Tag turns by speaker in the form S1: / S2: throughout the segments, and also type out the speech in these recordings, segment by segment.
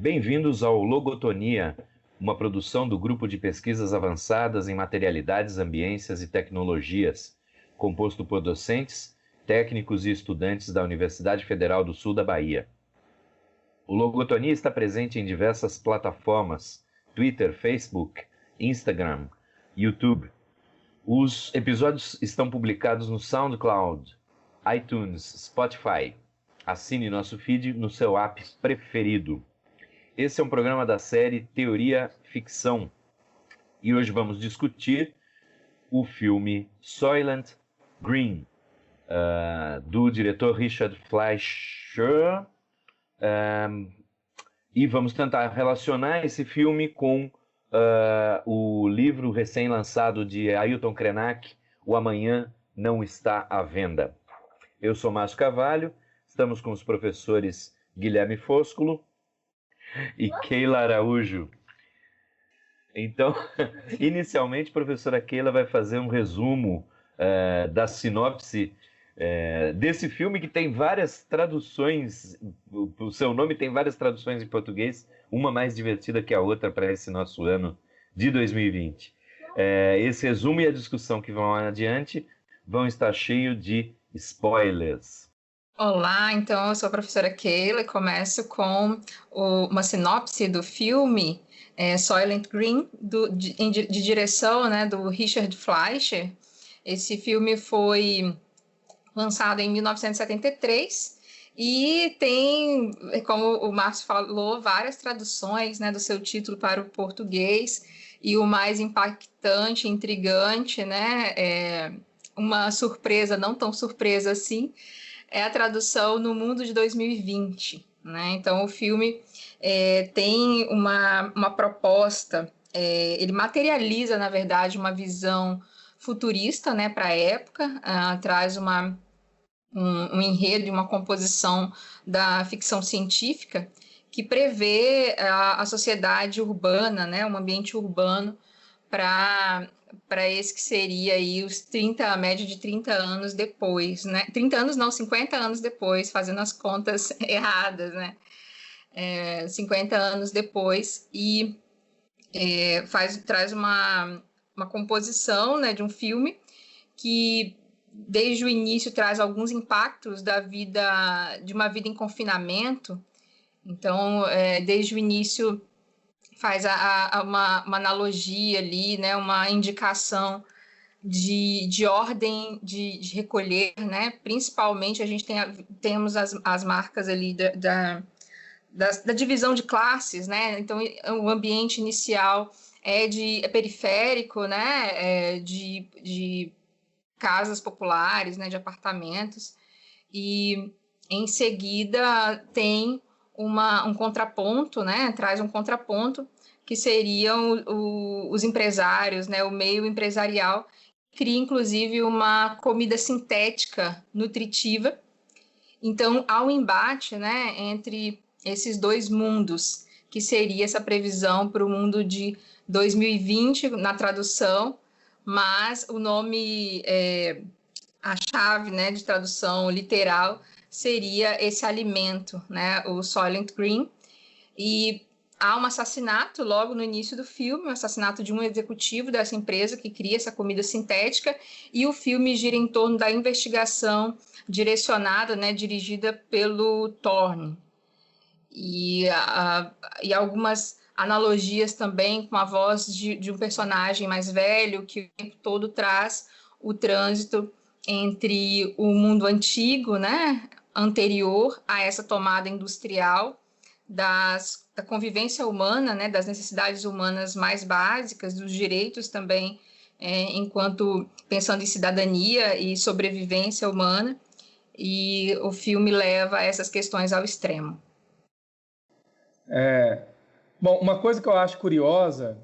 S1: Bem-vindos ao Logotonia, uma produção do Grupo de Pesquisas Avançadas em Materialidades, Ambiências e Tecnologias, composto por docentes, técnicos e estudantes da Universidade Federal do Sul da Bahia. O Logotonia está presente em diversas plataformas: Twitter, Facebook, Instagram, YouTube. Os episódios estão publicados no SoundCloud, iTunes, Spotify. Assine nosso feed no seu app preferido. Esse é um programa da série Teoria Ficção. E hoje vamos discutir o filme Soylent Green, do diretor Richard Fleischer. E vamos tentar relacionar esse filme com o livro recém-lançado de Ailton Krenak, O Amanhã Não Está à Venda. Eu sou Márcio Carvalho, estamos com os professores Guilherme Foscolo e Keila Araújo. Então, inicialmente, a professora Keila vai fazer um resumo da sinopse desse filme, que tem várias traduções. O seu nome tem várias traduções em português, uma mais divertida que a outra para esse nosso ano de 2020. Esse resumo e a discussão que vão adiante vão estar cheios de spoilers.
S2: Olá, então eu sou a professora Keila e começo com uma sinopse do filme Soylent Green, de direção, né, do Richard Fleischer. Esse filme foi lançado em 1973 e tem, como o Márcio falou, várias traduções, né, do seu título para o português, e o mais impactante, intrigante, né, uma surpresa, não tão surpresa assim, é a tradução No Mundo de 2020, né? Então o filme tem uma proposta, ele materializa, na verdade, uma visão futurista, né, para a época, traz um enredo e uma composição da ficção científica que prevê a sociedade urbana, né, um ambiente urbano para esse que seria aí a média de 30 anos depois, né? 30 anos não, 50 anos depois, fazendo as contas erradas, né? 50 anos depois, e traz uma composição, né, de um filme que desde o início traz alguns impactos de uma vida em confinamento. Então, desde o início faz uma analogia ali, né, uma indicação de ordem de recolher, né? Principalmente a gente temos as marcas ali da divisão de classes, né? Então o ambiente inicial é periférico, né? De casas populares, né? De apartamentos, e em seguida tem um contraponto, né? Traz um contraponto, que seriam os empresários, né? O meio empresarial, cria inclusive uma comida sintética nutritiva. Então há um embate, né, entre esses dois mundos, que seria essa previsão para o mundo de 2020 na tradução, mas o nome, a chave, né, de tradução literal seria esse alimento, né, o Soylent Green. E há um assassinato logo no início do filme, um assassinato de um executivo dessa empresa que cria essa comida sintética, e o filme gira em torno da investigação direcionada, né, dirigida pelo Thorne. E algumas analogias também com a voz de um personagem mais velho, que o tempo todo traz o trânsito entre o mundo antigo, né, anterior a essa tomada industrial, da convivência humana, né, das necessidades humanas mais básicas, dos direitos também, enquanto pensando em cidadania e sobrevivência humana, e o filme leva essas questões ao extremo.
S3: Bom, uma coisa que eu acho curiosa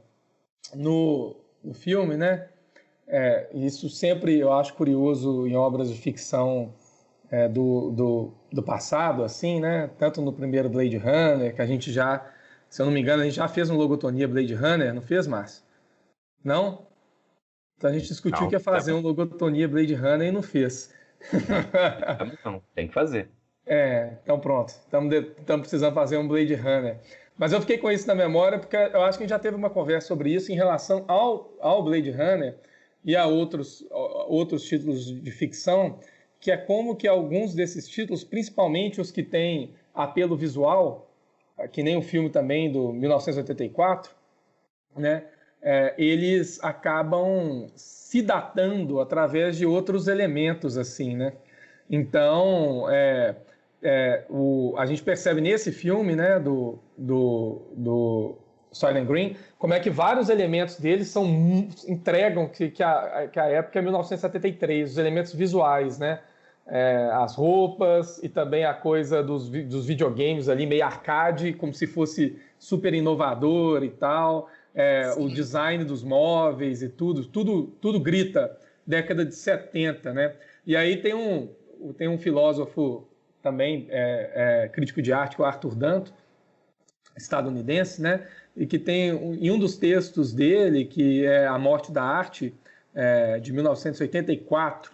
S3: no filme, né, isso sempre eu acho curioso em obras de ficção do passado, assim, né? Tanto no primeiro Blade Runner, que a gente já, se eu não me engano, a gente já fez um Logotonia Blade Runner, não fez, Márcio? Não? Então a gente discutiu
S1: Não,
S3: que ia fazer um Logotonia Blade Runner e não fez.
S1: Não, tem que fazer.
S3: Então pronto. Estamos precisando fazer um Blade Runner. Mas eu fiquei com isso na memória porque eu acho que a gente já teve uma conversa sobre isso em relação ao Blade Runner e a outros títulos de ficção, que é como que alguns desses títulos, principalmente os que têm apelo visual, que nem o filme também do 1984, né, eles acabam se datando através de outros elementos, assim, né? Então, a gente percebe nesse filme, né, do Soylent Green, como é que vários elementos deles entregam que a época é 1973, os elementos visuais, né? As roupas e também a coisa dos videogames ali, meio arcade, como se fosse super inovador e tal. O design dos móveis e tudo grita década de 70, né? E aí tem um filósofo também, crítico de arte, que é o Arthur Danto, estadunidense, né? E que tem em um dos textos dele, que é A Morte da Arte, de 1984,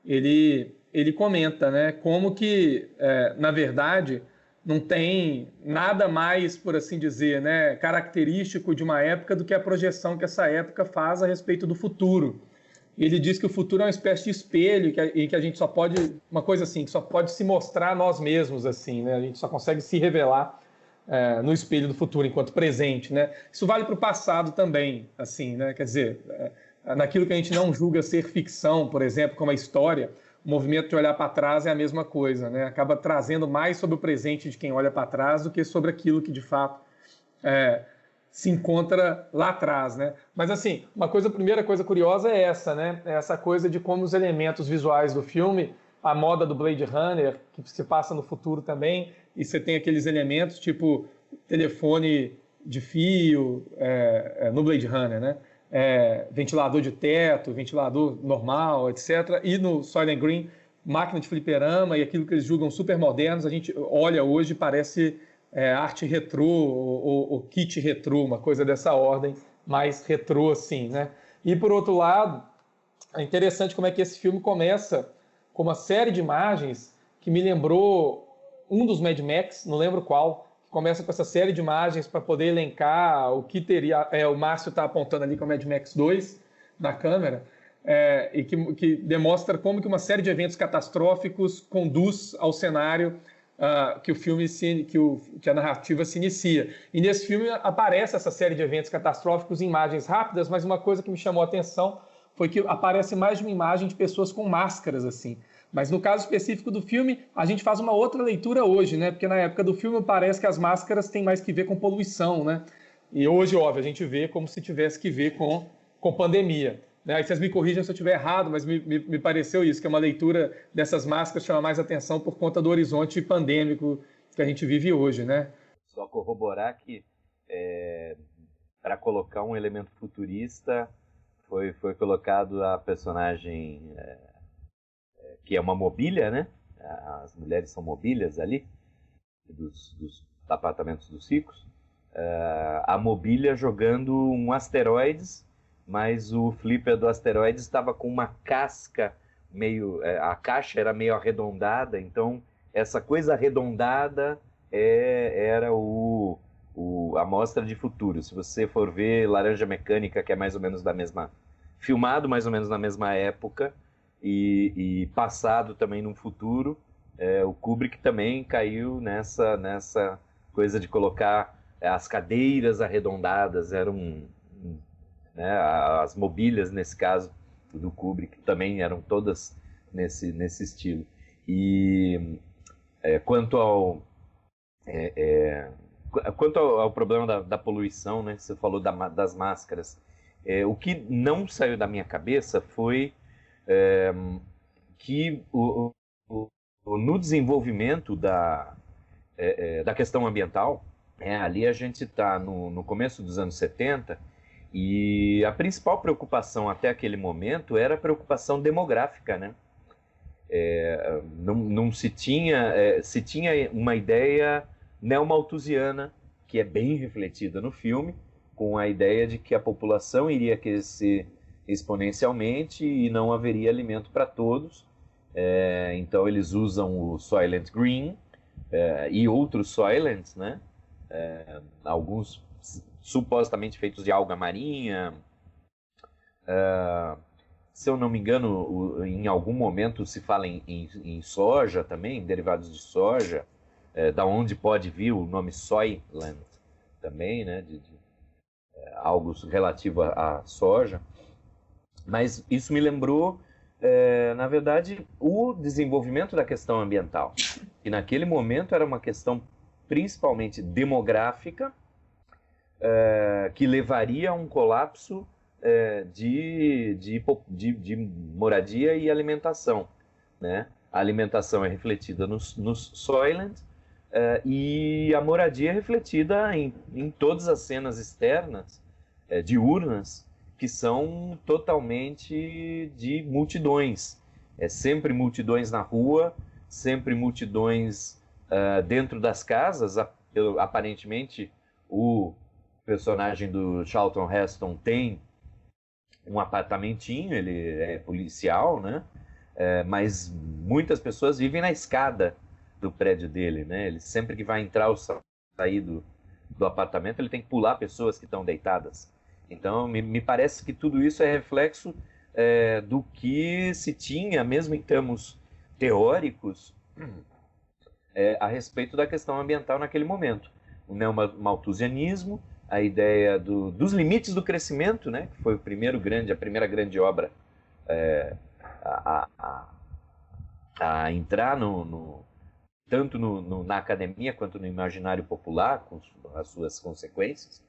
S3: ele comenta, né, como que, na verdade, não tem nada mais, por assim dizer, né, característico de uma época do que a projeção que essa época faz a respeito do futuro. Ele diz que o futuro é uma espécie de espelho em que a gente só pode, uma coisa assim, que só pode se mostrar a nós mesmos, assim, né? A gente só consegue se revelar no espelho do futuro enquanto presente, né? Isso vale para o passado também, assim, né? Quer dizer, naquilo que a gente não julga ser ficção, por exemplo, como a história, o movimento de olhar para trás é a mesma coisa, né? Acaba trazendo mais sobre o presente de quem olha para trás do que sobre aquilo que de fato se encontra lá atrás, né? Mas assim, primeira coisa curiosa é essa, né? Essa coisa de como os elementos visuais do filme, a moda do Blade Runner, que se passa no futuro também, e você tem aqueles elementos tipo telefone de fio no Blade Runner, né? Ventilador de teto, ventilador normal, etc. E no Soylent Green, máquina de fliperama e aquilo que eles julgam super modernos, a gente olha hoje e parece arte retrô ou kit retrô, uma coisa dessa ordem, mais retrô assim, né? E por outro lado, é interessante como é que esse filme começa com uma série de imagens que me lembrou um dos Mad Max, não lembro qual, que começa com essa série de imagens para poder elencar o que teria... o Márcio está apontando ali com o Mad Max 2 na câmera, e que demonstra como que uma série de eventos catastróficos conduz ao cenário que o filme que a narrativa se inicia. E nesse filme aparece essa série de eventos catastróficos em imagens rápidas, mas uma coisa que me chamou a atenção foi que aparece mais de uma imagem de pessoas com máscaras, assim. Mas no caso específico do filme, a gente faz uma outra leitura hoje, né? Porque na época do filme parece que as máscaras têm mais que ver com poluição, né? E hoje, óbvio, a gente vê como se tivesse que ver com pandemia. Né? Aí vocês me corrijam se eu estiver errado, mas me pareceu isso, que é uma leitura dessas máscaras chama mais atenção por conta do horizonte pandêmico que a gente vive hoje, né?
S1: Só corroborar que para colocar um elemento futurista foi colocado a personagem que é uma mobília, né? As mulheres são mobílias ali, dos apartamentos dos ricos. A mobília jogando um asteroides, mas o flipper do asteroide estava com uma casca meio... a caixa era meio arredondada, então essa coisa arredondada era a mostra de futuro. Se você for ver Laranja Mecânica, que é mais ou menos filmado mais ou menos na mesma época, e passado também no futuro, o Kubrick também caiu nessa coisa de colocar as cadeiras arredondadas, eram... né, as mobílias, nesse caso, do Kubrick, também eram todas nesse estilo. E quanto ao problema da poluição, né, você falou das máscaras, o que não saiu da minha cabeça foi que no desenvolvimento da questão ambiental, ali a gente está no começo dos anos 70, e a principal preocupação até aquele momento era a preocupação demográfica, né? Não se tinha uma ideia neomalthusiana, que é bem refletida no filme, com a ideia de que a população iria crescer exponencialmente e não haveria alimento para todos, Então eles usam o Soylent Green e outros Soylents, né? Alguns supostamente feitos de alga marinha. Se eu não me engano, em algum momento se fala em soja também, derivados de soja, da onde pode vir o nome Soylent também, né? Algo relativo à soja. Mas isso me lembrou, na verdade, o desenvolvimento da questão ambiental. E naquele momento era uma questão principalmente demográfica, que levaria a um colapso de moradia e alimentação, né? A alimentação é refletida nos Soylent, e a moradia é refletida em todas as cenas externas, diurnas, que são totalmente de multidões. Sempre multidões na rua, sempre multidões dentro das casas. Aparentemente, o personagem do Charlton Heston tem um apartamentinho, ele é policial, né? Mas muitas pessoas vivem na escada do prédio dele, né? Ele sempre que vai entrar ou sair do apartamento, ele tem que pular pessoas que estão deitadas. Então, me parece que tudo isso é reflexo do que se tinha, mesmo em termos teóricos, a respeito da questão ambiental naquele momento. O neomalthusianismo, a ideia dos limites do crescimento, né? Que foi a primeira grande obra a entrar tanto na academia quanto no imaginário popular, com as suas consequências.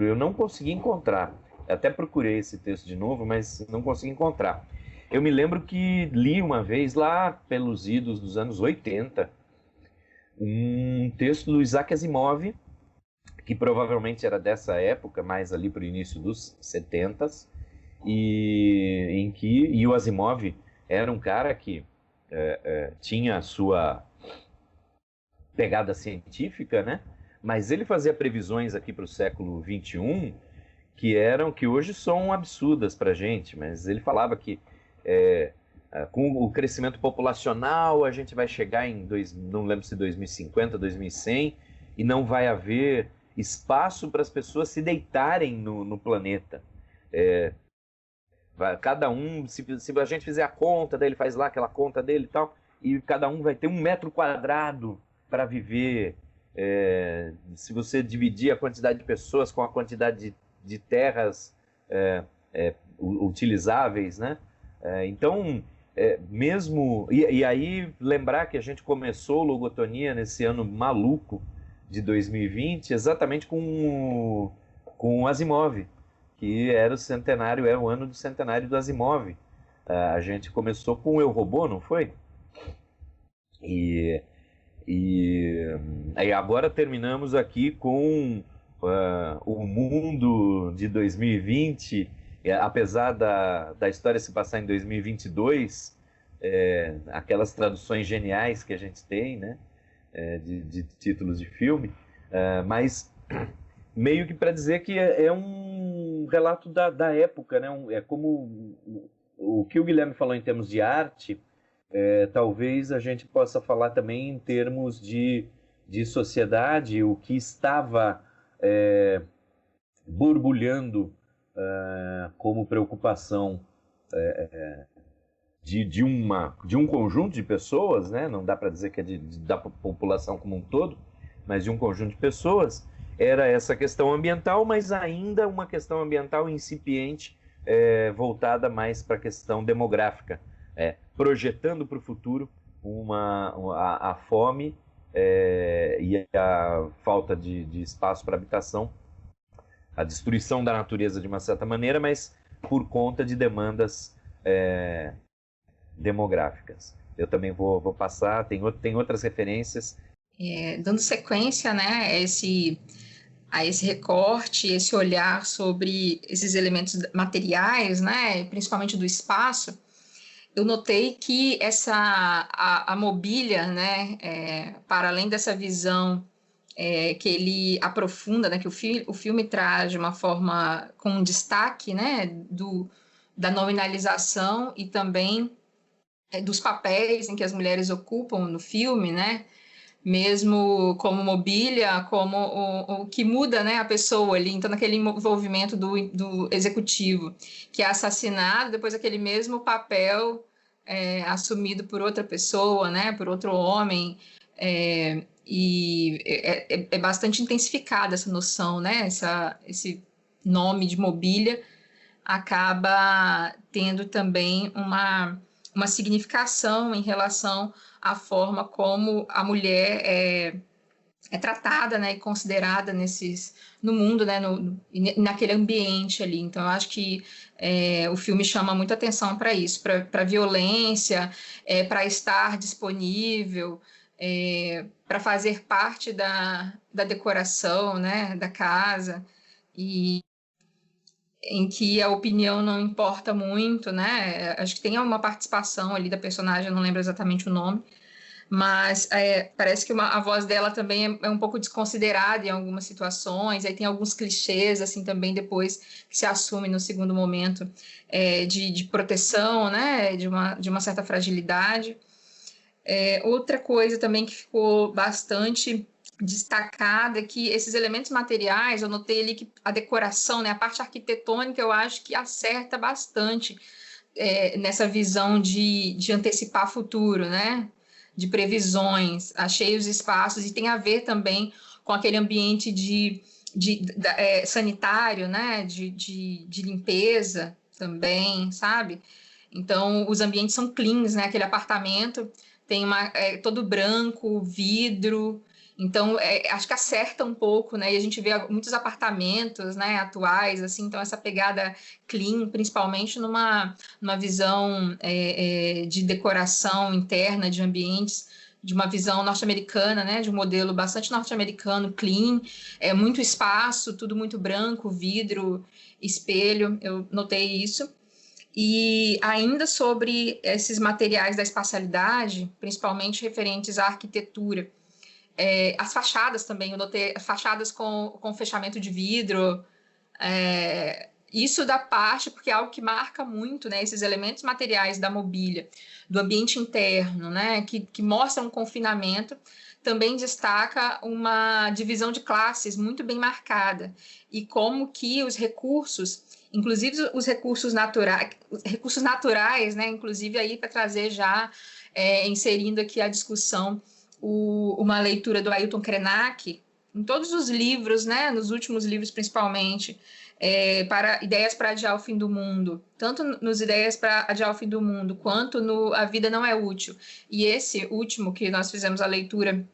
S1: Eu não consegui encontrar, até procurei esse texto de novo, mas não consegui encontrar. Eu me lembro que li uma vez, lá pelos idos dos anos 80, um texto do Isaac Asimov, que provavelmente era dessa época, mais ali para o início dos 70s, e o Asimov era um cara que tinha a sua pegada científica, né? Mas ele fazia previsões aqui para o século XXI que hoje são absurdas para a gente, mas ele falava que com o crescimento populacional a gente vai chegar não lembro se 2050, 2100, e não vai haver espaço para as pessoas se deitarem no planeta. Cada um, se a gente fizer a conta, daí ele faz lá aquela conta dele e tal, e cada um vai ter 1 metro quadrado para viver. Se você dividir a quantidade de pessoas com a quantidade de terras utilizáveis, né? Então, mesmo... E aí, lembrar que a gente começou Logotonia nesse ano maluco de 2020, exatamente com o Asimov, que era o ano do centenário do Asimov. A gente começou com o Eu, Robô, não foi? E agora terminamos aqui com o mundo de 2020, apesar da história se passar em 2022, aquelas traduções geniais que a gente tem, né, de títulos de filme, mas meio que para dizer que é um relato da época, né? É como o que o Guilherme falou em termos de arte. Talvez a gente possa falar também em termos de sociedade, o que estava borbulhando como preocupação de um conjunto de pessoas, né? Não dá para dizer que é da população como um todo, mas de um conjunto de pessoas, era essa questão ambiental, mas ainda uma questão ambiental incipiente, voltada mais para a questão demográfica. Projetando para o futuro a fome e a falta de espaço para habitação, a destruição da natureza de uma certa maneira, mas por conta de demandas demográficas. Eu também vou passar, tem outras referências.
S2: Dando sequência, né, a esse recorte, esse olhar sobre esses elementos materiais, né, principalmente do espaço, eu notei que a mobília, né, para além dessa visão que ele aprofunda, né, que o filme traz de uma forma com destaque, né, da nominalização e também dos papéis em que as mulheres ocupam no filme, né? Mesmo como mobília, como o que muda, né, a pessoa ali, então naquele envolvimento do executivo, que é assassinado, depois aquele mesmo papel assumido por outra pessoa, né, por outro homem, e é bastante intensificada essa noção, né, esse nome de mobília acaba tendo também uma significação em relação à forma como a mulher é tratada, né, e considerada no mundo, né, naquele ambiente ali. Então, eu acho que o filme chama muita atenção para isso, para a violência, para estar disponível, para fazer parte da decoração, né, da casa, e em que a opinião não importa muito, né? Acho que tem uma participação ali da personagem, eu não lembro exatamente o nome, mas parece que a voz dela também é um pouco desconsiderada em algumas situações, aí tem alguns clichês, assim, também depois que se assume no segundo momento de proteção, né? De uma certa fragilidade. Outra coisa também que ficou bastante destacada é que esses elementos materiais, eu notei ali que a decoração, né, a parte arquitetônica, eu acho que acerta bastante nessa visão de antecipar futuro, né, de previsões. Achei os espaços e tem a ver também com aquele ambiente sanitário, né, de limpeza também, sabe? Então, os ambientes são cleans, né, aquele apartamento tem todo branco, vidro, então acho que acerta um pouco, né? E a gente vê muitos apartamentos, né, atuais, assim, então essa pegada clean, principalmente numa visão de decoração interna de ambientes, de uma visão norte-americana, né? De um modelo bastante norte-americano, clean, muito espaço, tudo muito branco, vidro, espelho, eu notei isso. E ainda sobre esses materiais da espacialidade, principalmente referentes à arquitetura, as fachadas também, eu notei fachadas com fechamento de vidro, isso da parte, porque é algo que marca muito, né, esses elementos materiais da mobília, do ambiente interno, né, que mostram um confinamento, também destaca uma divisão de classes muito bem marcada, e como que os recursos, inclusive os recursos naturais, né, inclusive aí para trazer já, inserindo aqui a discussão, uma leitura do Ailton Krenak, em todos os livros, né, nos últimos livros principalmente, para Ideias para Adiar o Fim do Mundo, tanto nos Ideias para Adiar o Fim do Mundo, quanto no A Vida Não é Útil. E esse último, que nós fizemos a leitura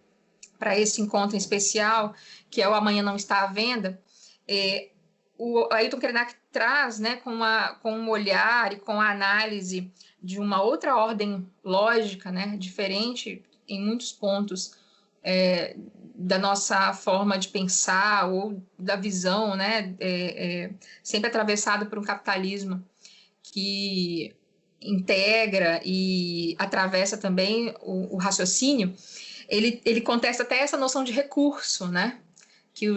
S2: para esse encontro em especial, que é o Amanhã Não Está à Venda, o Ailton Krenak traz, né, com um olhar e com a análise de uma outra ordem lógica, né, diferente em muitos pontos, da nossa forma de pensar ou da visão, né, sempre atravessado por um capitalismo que integra e atravessa também o raciocínio. Ele contesta até essa noção de recurso, né, que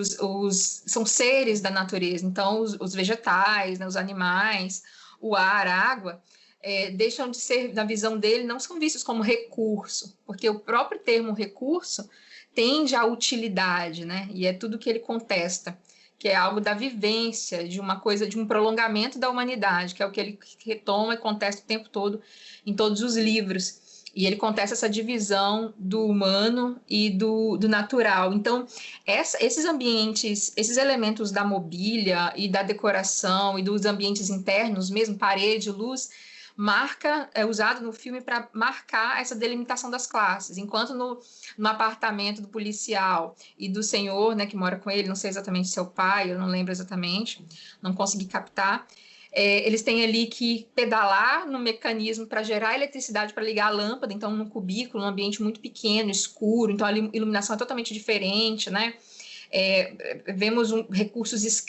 S2: são seres da natureza, então os vegetais, né, os animais, o ar, a água, deixam de ser, na visão dele, não são vistos como recurso, porque o próprio termo recurso tende à utilidade, né? E é tudo que ele contesta, que é algo da vivência, de uma coisa, de um prolongamento da humanidade, que é o que ele retoma e contesta o tempo todo em todos os livros. E ele contesta essa divisão do humano e do natural. Então, esses ambientes, esses elementos da mobília e da decoração e dos ambientes internos, mesmo parede, luz, é usado no filme para marcar essa delimitação das classes, enquanto no apartamento do policial e do senhor, né, que mora com ele, não sei exatamente se é o pai, eu não lembro exatamente, não consegui captar, eles têm ali que pedalar no mecanismo para gerar eletricidade para ligar a lâmpada, então num cubículo, num ambiente muito pequeno, escuro, então a iluminação é totalmente diferente, né? vemos recursos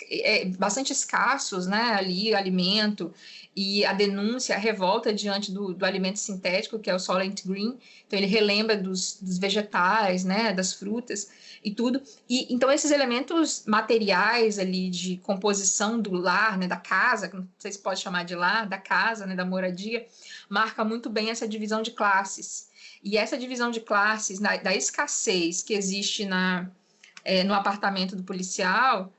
S2: bastante escassos, né, ali, alimento, e a denúncia, a revolta diante do alimento sintético, que é o Soylent Green. Então ele relembra dos vegetais, né, das frutas e tudo. E então esses elementos materiais ali de composição do lar, né, da casa, não sei se pode chamar de lar, da casa, né, da moradia, marca muito bem essa divisão de classes. E essa divisão de classes, da escassez que existe no apartamento do policial,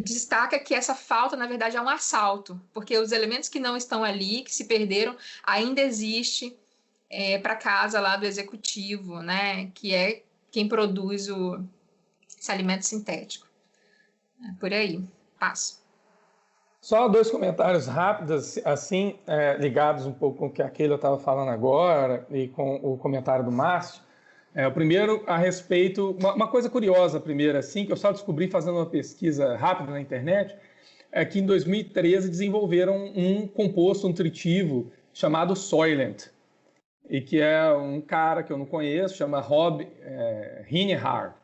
S2: destaca que essa falta, na verdade, é um assalto, porque os elementos que não estão ali, que se perderam, ainda existe para a casa lá do executivo, né, que é quem produz esse alimento sintético. Por aí, passo.
S3: Só 2 comentários rápidos, assim, ligados um pouco com o que a Keila estava falando agora e com o comentário do Márcio. O primeiro, a respeito... Uma coisa curiosa, primeiro, assim, que eu só descobri fazendo uma pesquisa rápida na internet, é que em 2013 desenvolveram um composto nutritivo chamado Soylent, e que é um cara que eu não conheço, chama Rob Hinehar,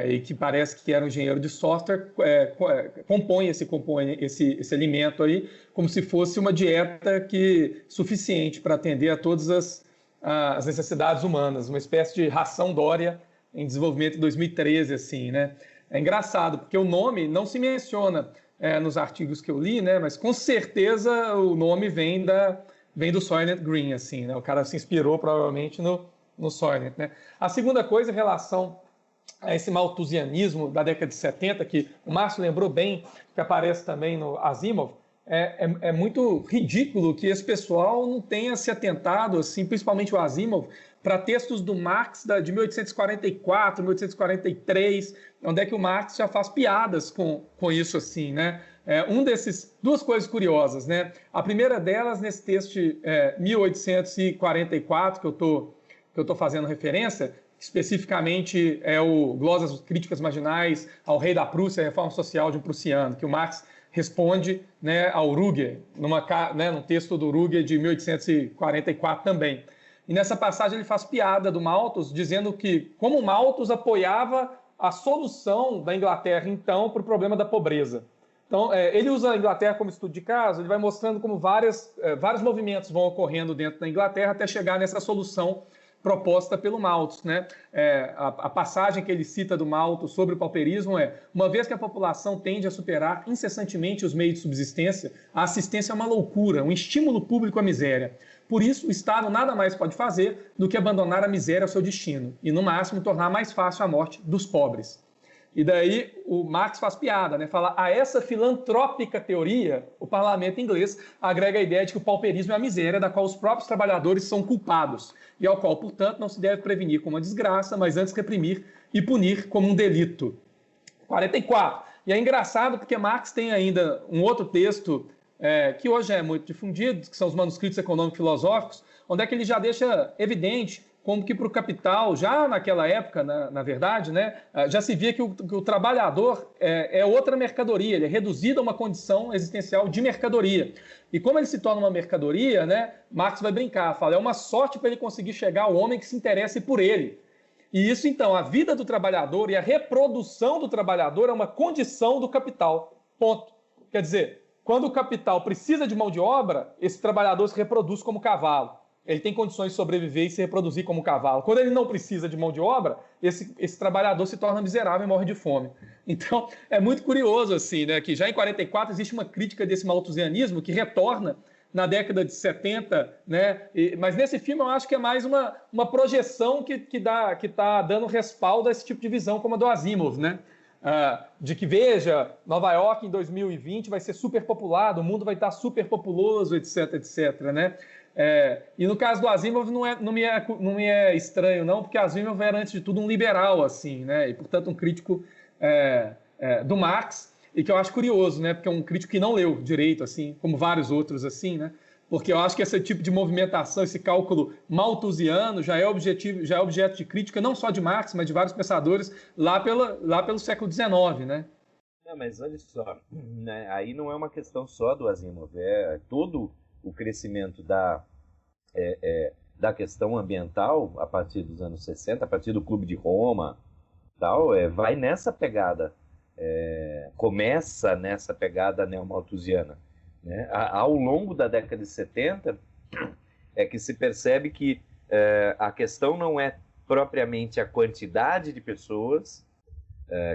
S3: e que parece que era um engenheiro de software, compõe esse alimento aí como se fosse uma dieta suficiente para atender a todas as necessidades humanas, uma espécie de ração Dória em desenvolvimento em 2013, assim, né? É engraçado, porque o nome não se menciona nos artigos que eu li, né? Mas com certeza o nome vem do Soylent Green, assim, né? O cara se inspirou provavelmente no Soylent, né? A segunda coisa em relação a esse malthusianismo da década de 70, que o Márcio lembrou bem, que aparece também no Asimov, é muito ridículo que esse pessoal não tenha se atentado, assim, principalmente o Asimov, para textos do Marx de 1844, 1843, onde é que o Marx já faz piadas com isso, assim, né? Duas coisas curiosas, né? A primeira delas, nesse texto 1844, que eu tô fazendo referência, especificamente o Glosas Críticas Marginais ao Rei da Prússia, a Reforma Social de um Prussiano, que o Marx responde, né, ao Ruge, num texto do Ruge de 1844 também. E nessa passagem ele faz piada do Malthus, dizendo que como Malthus apoiava a solução da Inglaterra, então, para o problema da pobreza. Então, ele usa a Inglaterra como estudo de caso, ele vai mostrando como vários movimentos vão ocorrendo dentro da Inglaterra até chegar nessa solução proposta pelo Malthus, né? A passagem que ele cita do Malthus sobre o pauperismo uma vez que a população tende a superar incessantemente os meios de subsistência, a assistência é uma loucura, um estímulo público à miséria. Por isso, o Estado nada mais pode fazer do que abandonar a miséria ao seu destino e, no máximo, tornar mais fácil a morte dos pobres. E daí o Marx faz piada, né? Fala, a essa filantrópica teoria, o parlamento inglês agrega a ideia de que o pauperismo é a miséria da qual os próprios trabalhadores são culpados e ao qual, portanto, não se deve prevenir como uma desgraça, mas antes reprimir e punir como um delito. 44. E é engraçado porque Marx tem ainda um outro texto que hoje é muito difundido, que são os manuscritos econômico-filosóficos, onde é que ele já deixa evidente como que para o capital, já naquela época, na verdade, né, já se via que o trabalhador é outra mercadoria, ele é reduzido a uma condição existencial de mercadoria. E como ele se torna uma mercadoria, né, Marx vai brincar, fala, é uma sorte para ele conseguir chegar ao homem que se interesse por ele. E isso, então, a vida do trabalhador e a reprodução do trabalhador é uma condição do capital. Ponto. Quer dizer, quando o capital precisa de mão de obra, esse trabalhador se reproduz como cavalo. Ele tem condições de sobreviver e se reproduzir como cavalo. Quando ele não precisa de mão de obra, esse trabalhador se torna miserável e morre de fome. Então, é muito curioso, assim, né, que já em 44 existe uma crítica desse malthusianismo que retorna na década de 70, né? Mas nesse filme eu acho que é mais uma projeção que está dando respaldo a esse tipo de visão como a do Asimov, né? De que, veja, Nova York em 2020 vai ser superpopulado, o mundo vai estar superpopuloso, etc, etc, né? E no caso do Asimov não me é estranho, não, porque Asimov era, antes de tudo, um liberal, assim, né? E, portanto, um crítico do Marx, e que eu acho curioso, né? Porque é um crítico que não leu direito, assim, como vários outros, assim, né? Porque eu acho que esse tipo de movimentação, esse cálculo malthusiano já é objeto de crítica não só de Marx, mas de vários pensadores lá pelo século XIX, né?
S1: Mas olha só, né? Aí não é uma questão só do Asimov, todo o crescimento da questão ambiental a partir dos anos 60, a partir do Clube de Roma, tal, vai nessa pegada, começa nessa pegada neomalthusiana, né? Ao longo da década de 70 é que se percebe que a questão não é propriamente a quantidade de pessoas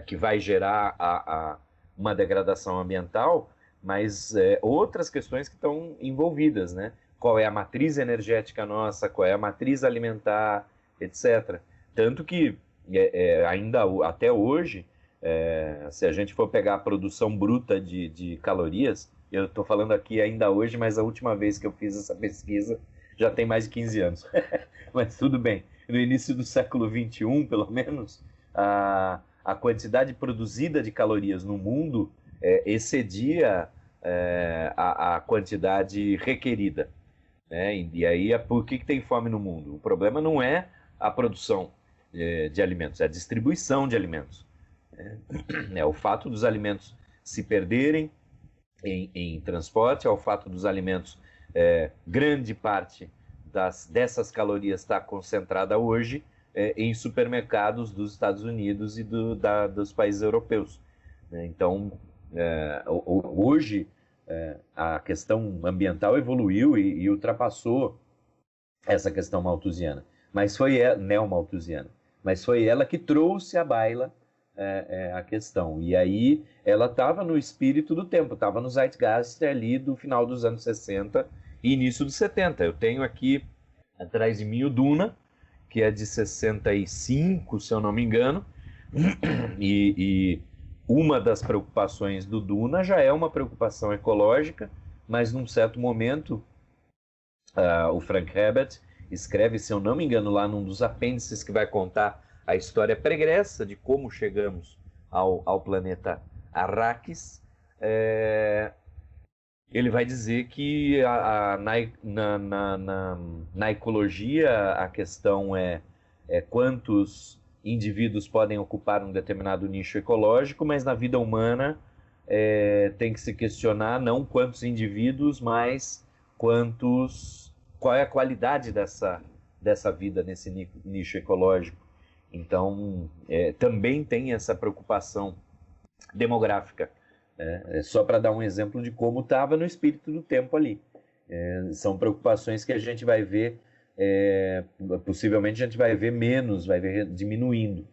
S1: que vai gerar uma degradação ambiental, mas outras questões que estão envolvidas, né? Qual é a matriz energética nossa, qual é a matriz alimentar, etc. Tanto que ainda até hoje, se a gente for pegar a produção bruta de calorias, eu estou falando aqui ainda hoje, mas a última vez que eu fiz essa pesquisa já tem mais de 15 anos. Mas tudo bem. No início do século XXI, pelo menos, a quantidade produzida de calorias no mundo excedia a quantidade requerida, né? E aí, por que tem fome no mundo? O problema não é a produção de alimentos, é a distribuição de alimentos. É o fato dos alimentos se perderem em transporte, é o fato dos alimentos, grande parte dessas calorias está concentrada hoje em supermercados dos Estados Unidos e dos países europeus, né? Então, hoje a questão ambiental evoluiu e ultrapassou essa questão malthusiana, mas foi neomalthusiana, mas foi ela que trouxe à baila a questão. E aí ela estava no espírito do tempo, estava no zeitgeist ali do final dos anos 60 e início dos 70. Eu tenho aqui atrás de mim o Duna, que é de 65, se eu não me engano, e uma das preocupações do Duna já é uma preocupação ecológica, mas num certo momento o Frank Herbert escreve, se eu não me engano, lá num dos apêndices que vai contar a história pregressa de como chegamos ao planeta Arrakis, ele vai dizer que na ecologia a questão é quantos indivíduos podem ocupar um determinado nicho ecológico, mas na vida humana tem que se questionar não quantos indivíduos, mas qual é a qualidade dessa vida nesse nicho ecológico. Então, também tem essa preocupação demográfica. Só para dar um exemplo de como estava no espírito do tempo ali. São preocupações que a gente vai ver, possivelmente a gente vai ver menos, vai ver diminuindo.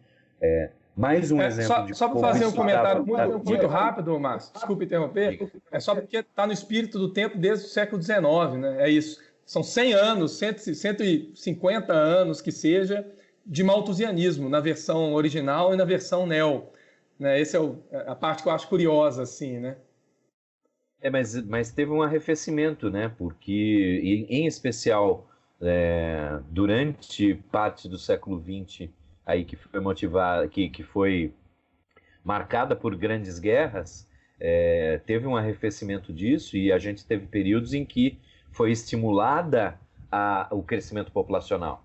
S1: Mais um exemplo
S3: só para fazer um comentário muito rápido, Márcio, desculpe interromper, só porque está no espírito do tempo desde o século XIX, né? É isso. São 100 anos, 150 anos que seja, de malthusianismo, na versão original e na versão neo. Né? Essa é a parte que eu acho curiosa, assim, né?
S1: Mas teve um arrefecimento, né? Porque, em especial, durante parte do século XX, aí que foi motivada, que foi marcada por grandes guerras, teve um arrefecimento disso e a gente teve períodos em que foi estimulada o crescimento populacional.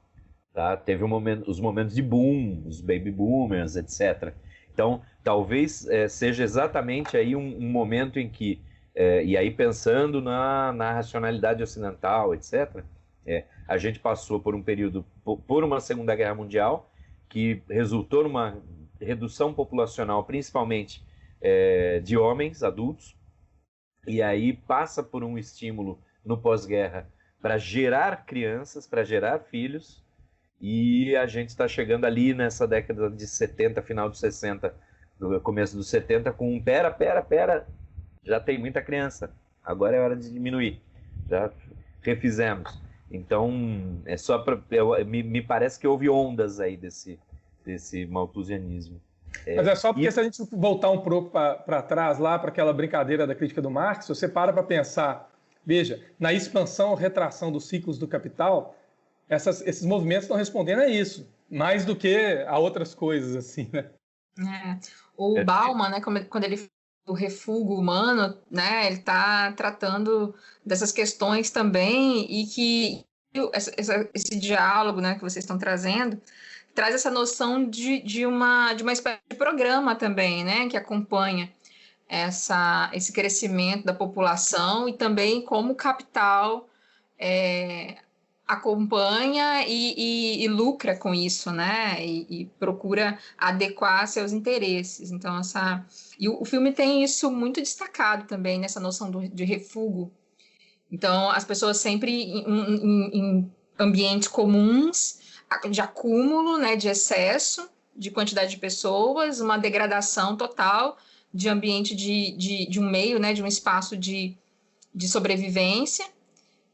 S1: Tá? Teve os momentos de boom, os baby boomers, etc. Então, talvez seja exatamente aí um momento em que, e aí pensando na racionalidade ocidental, etc., a gente passou por um período, por uma Segunda Guerra Mundial, que resultou numa redução populacional, principalmente de homens adultos, e aí passa por um estímulo no pós-guerra para gerar crianças, para gerar filhos, e a gente está chegando ali nessa década de 70, final dos 60, começo dos 70, com pera, já tem muita criança, agora é hora de diminuir, já refizemos. Então, me parece que houve ondas aí desse malthusianismo.
S3: Mas só porque se a gente voltar um pouco para trás, lá para aquela brincadeira da crítica do Marx, você para pensar, veja, na expansão ou retração dos ciclos do capital, esses movimentos estão respondendo a isso, mais do que a outras coisas, assim, né?
S2: O Bauman, né, quando ele do refúgio humano, né, ele está tratando dessas questões também, e que esse diálogo, né, que vocês estão trazendo traz essa noção de uma espécie de programa também, né, que acompanha esse crescimento da população e também como o capital acompanha e lucra com isso, né? E procura adequar seus interesses. Então, e o filme tem isso muito destacado também, nessa noção de refúgio. Então, as pessoas sempre em ambientes comuns, de acúmulo, né, de excesso, de quantidade de pessoas, uma degradação total de ambiente de um meio, né, de um espaço de sobrevivência.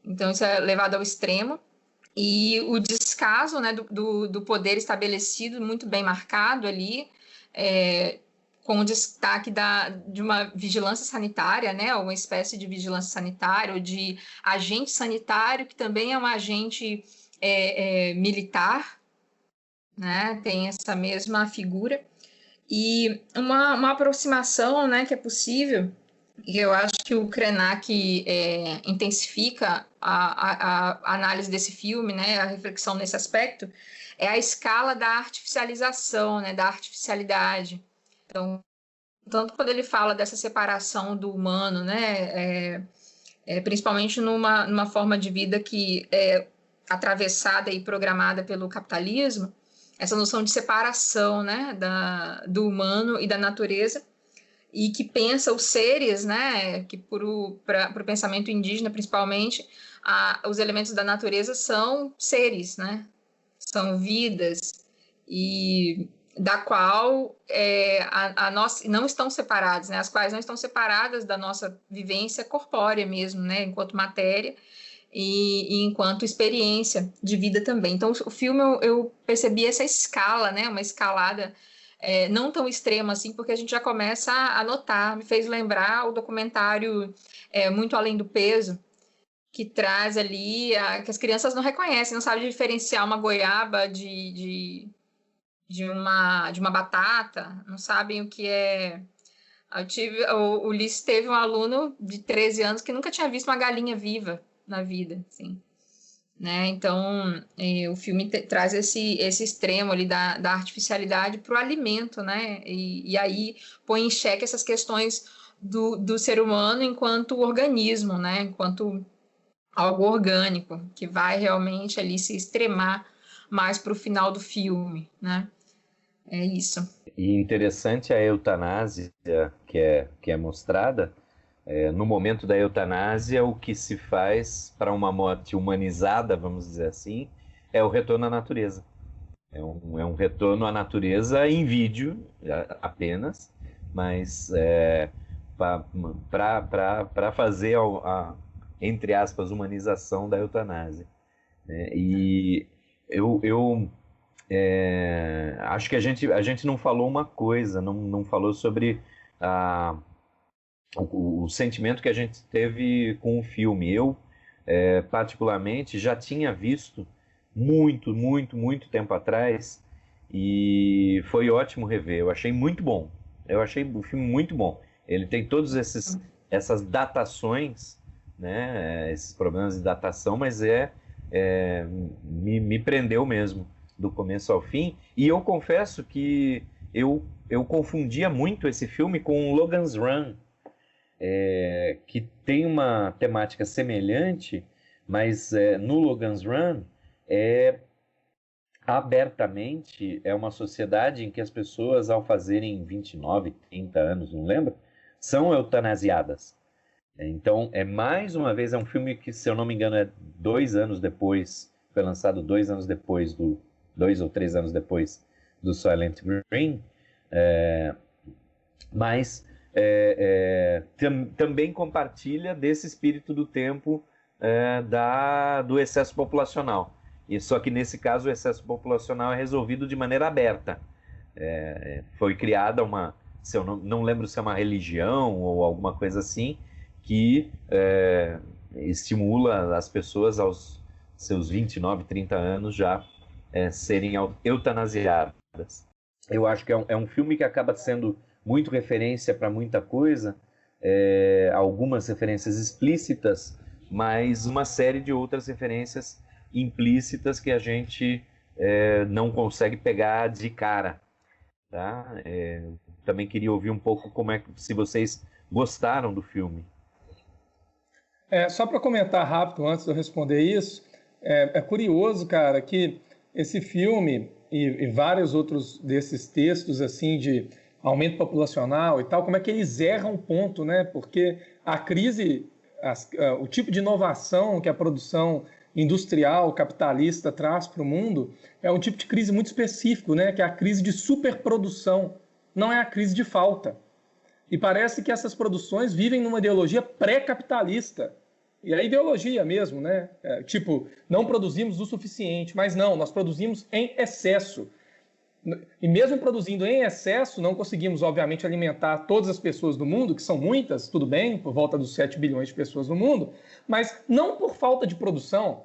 S2: Então, isso é levado ao extremo. E o descaso, né, do poder estabelecido, muito bem marcado ali, com o destaque de uma vigilância sanitária, né, uma espécie de vigilância sanitária, ou de agente sanitário, que também é um agente militar, né, tem essa mesma figura. E uma aproximação, né, que é possível, e eu acho que o Krenak intensifica a análise desse filme, né, a reflexão nesse aspecto, é a escala da artificialização, né, da artificialidade. Então, tanto quando ele fala dessa separação do humano, né, principalmente numa forma de vida que é atravessada e programada pelo capitalismo, essa noção de separação, né, do humano e da natureza, e que pensa os seres, né, que para o pensamento indígena, principalmente, os elementos da natureza são seres, né, são vidas, e da qual não estão separados, né, as quais não estão separadas da nossa vivência corpórea mesmo, né, enquanto matéria, e enquanto experiência de vida também. Então, o filme, eu percebi essa escala, né, uma escalada não tão extrema assim, porque a gente já começa a notar. Me fez lembrar o documentário Muito Além do Peso, que traz ali que as crianças não reconhecem, não sabem diferenciar uma goiaba de uma batata, não sabem o que é. O Ulisses teve um aluno de 13 anos que nunca tinha visto uma galinha viva na vida, assim, né? Então, o filme traz esse extremo ali da artificialidade para o alimento, né? E aí põe em xeque essas questões do ser humano enquanto organismo, né? Enquanto algo orgânico, que vai realmente ali se extremar mais para o final do filme, né? É isso.
S1: E interessante a eutanásia que é mostrada. No momento da eutanásia, o que se faz para uma morte humanizada, vamos dizer assim, é o retorno à natureza. É um retorno à natureza em vídeo apenas, mas para fazer entre aspas, humanização da eutanásia. E eu acho que a gente não falou uma coisa, não falou sobre o sentimento que a gente teve com o filme. Eu, particularmente, já tinha visto muito, muito, muito tempo atrás e foi ótimo rever. Eu achei muito bom. Eu achei o filme muito bom. Ele tem todas essas datações, né, esses problemas de datação, mas me prendeu mesmo do começo ao fim. E eu confesso que eu confundia muito esse filme com Logan's Run, que tem uma temática semelhante, mas no Logan's Run abertamente é uma sociedade em que as pessoas, ao fazerem 29, 30 anos, não lembro, são eutanasiadas. Então, mais uma vez, é um filme que, se eu não me engano, 2 anos depois, foi lançado 2 anos depois 2 ou 3 anos depois do Soylent Green, mas também compartilha desse espírito do tempo do excesso populacional. E só que nesse caso o excesso populacional é resolvido de maneira aberta. Foi criada se eu não lembro se é uma religião ou alguma coisa assim, que estimula as pessoas aos seus 29, 30 anos já serem eutanasiadas. Eu acho que é um filme que acaba sendo muito referência para muita coisa, algumas referências explícitas, mas uma série de outras referências implícitas que a gente não consegue pegar de cara. Tá? Também queria ouvir um pouco se vocês gostaram do filme.
S3: Só para comentar rápido, antes de eu responder isso, É curioso, cara, que esse filme e vários outros desses textos assim de aumento populacional e tal, como é que eles erram o ponto, né? Porque a crise, o tipo de inovação que a produção industrial, capitalista traz para o mundo é um tipo de crise muito específico, né? Que é a crise de superprodução, não é a crise de falta. E parece que essas produções vivem numa ideologia pré-capitalista. E a ideologia mesmo, né? Tipo, não produzimos o suficiente, mas não, nós produzimos em excesso. E mesmo produzindo em excesso, não conseguimos, obviamente, alimentar todas as pessoas do mundo, que são muitas, tudo bem, por volta dos 7 bilhões de pessoas no mundo, mas não por falta de produção,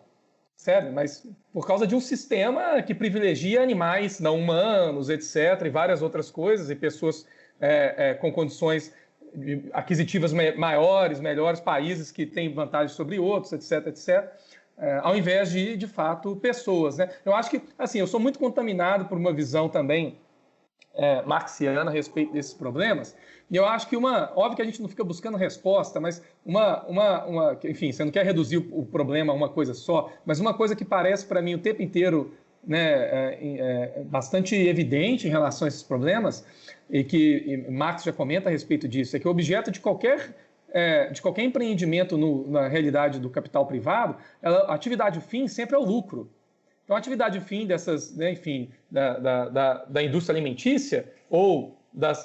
S3: sério, mas por causa de um sistema que privilegia animais não humanos, etc., e várias outras coisas, e pessoas com condições aquisitivas maiores, melhores, países que têm vantagens sobre outros, etc., etc., ao invés de fato, pessoas, né? Eu acho que, assim, eu sou muito contaminado por uma visão também marxiana a respeito desses problemas, e eu acho que óbvio que a gente não fica buscando resposta, mas enfim, você não quer reduzir o problema a uma coisa só, mas uma coisa que parece para mim o tempo inteiro, né, bastante evidente em relação a esses problemas, e que Marx já comenta a respeito disso, é que o objeto de qualquer empreendimento na realidade do capital privado, a atividade fim sempre é o lucro. Então, a atividade fim dessas, né, enfim, da indústria alimentícia ou das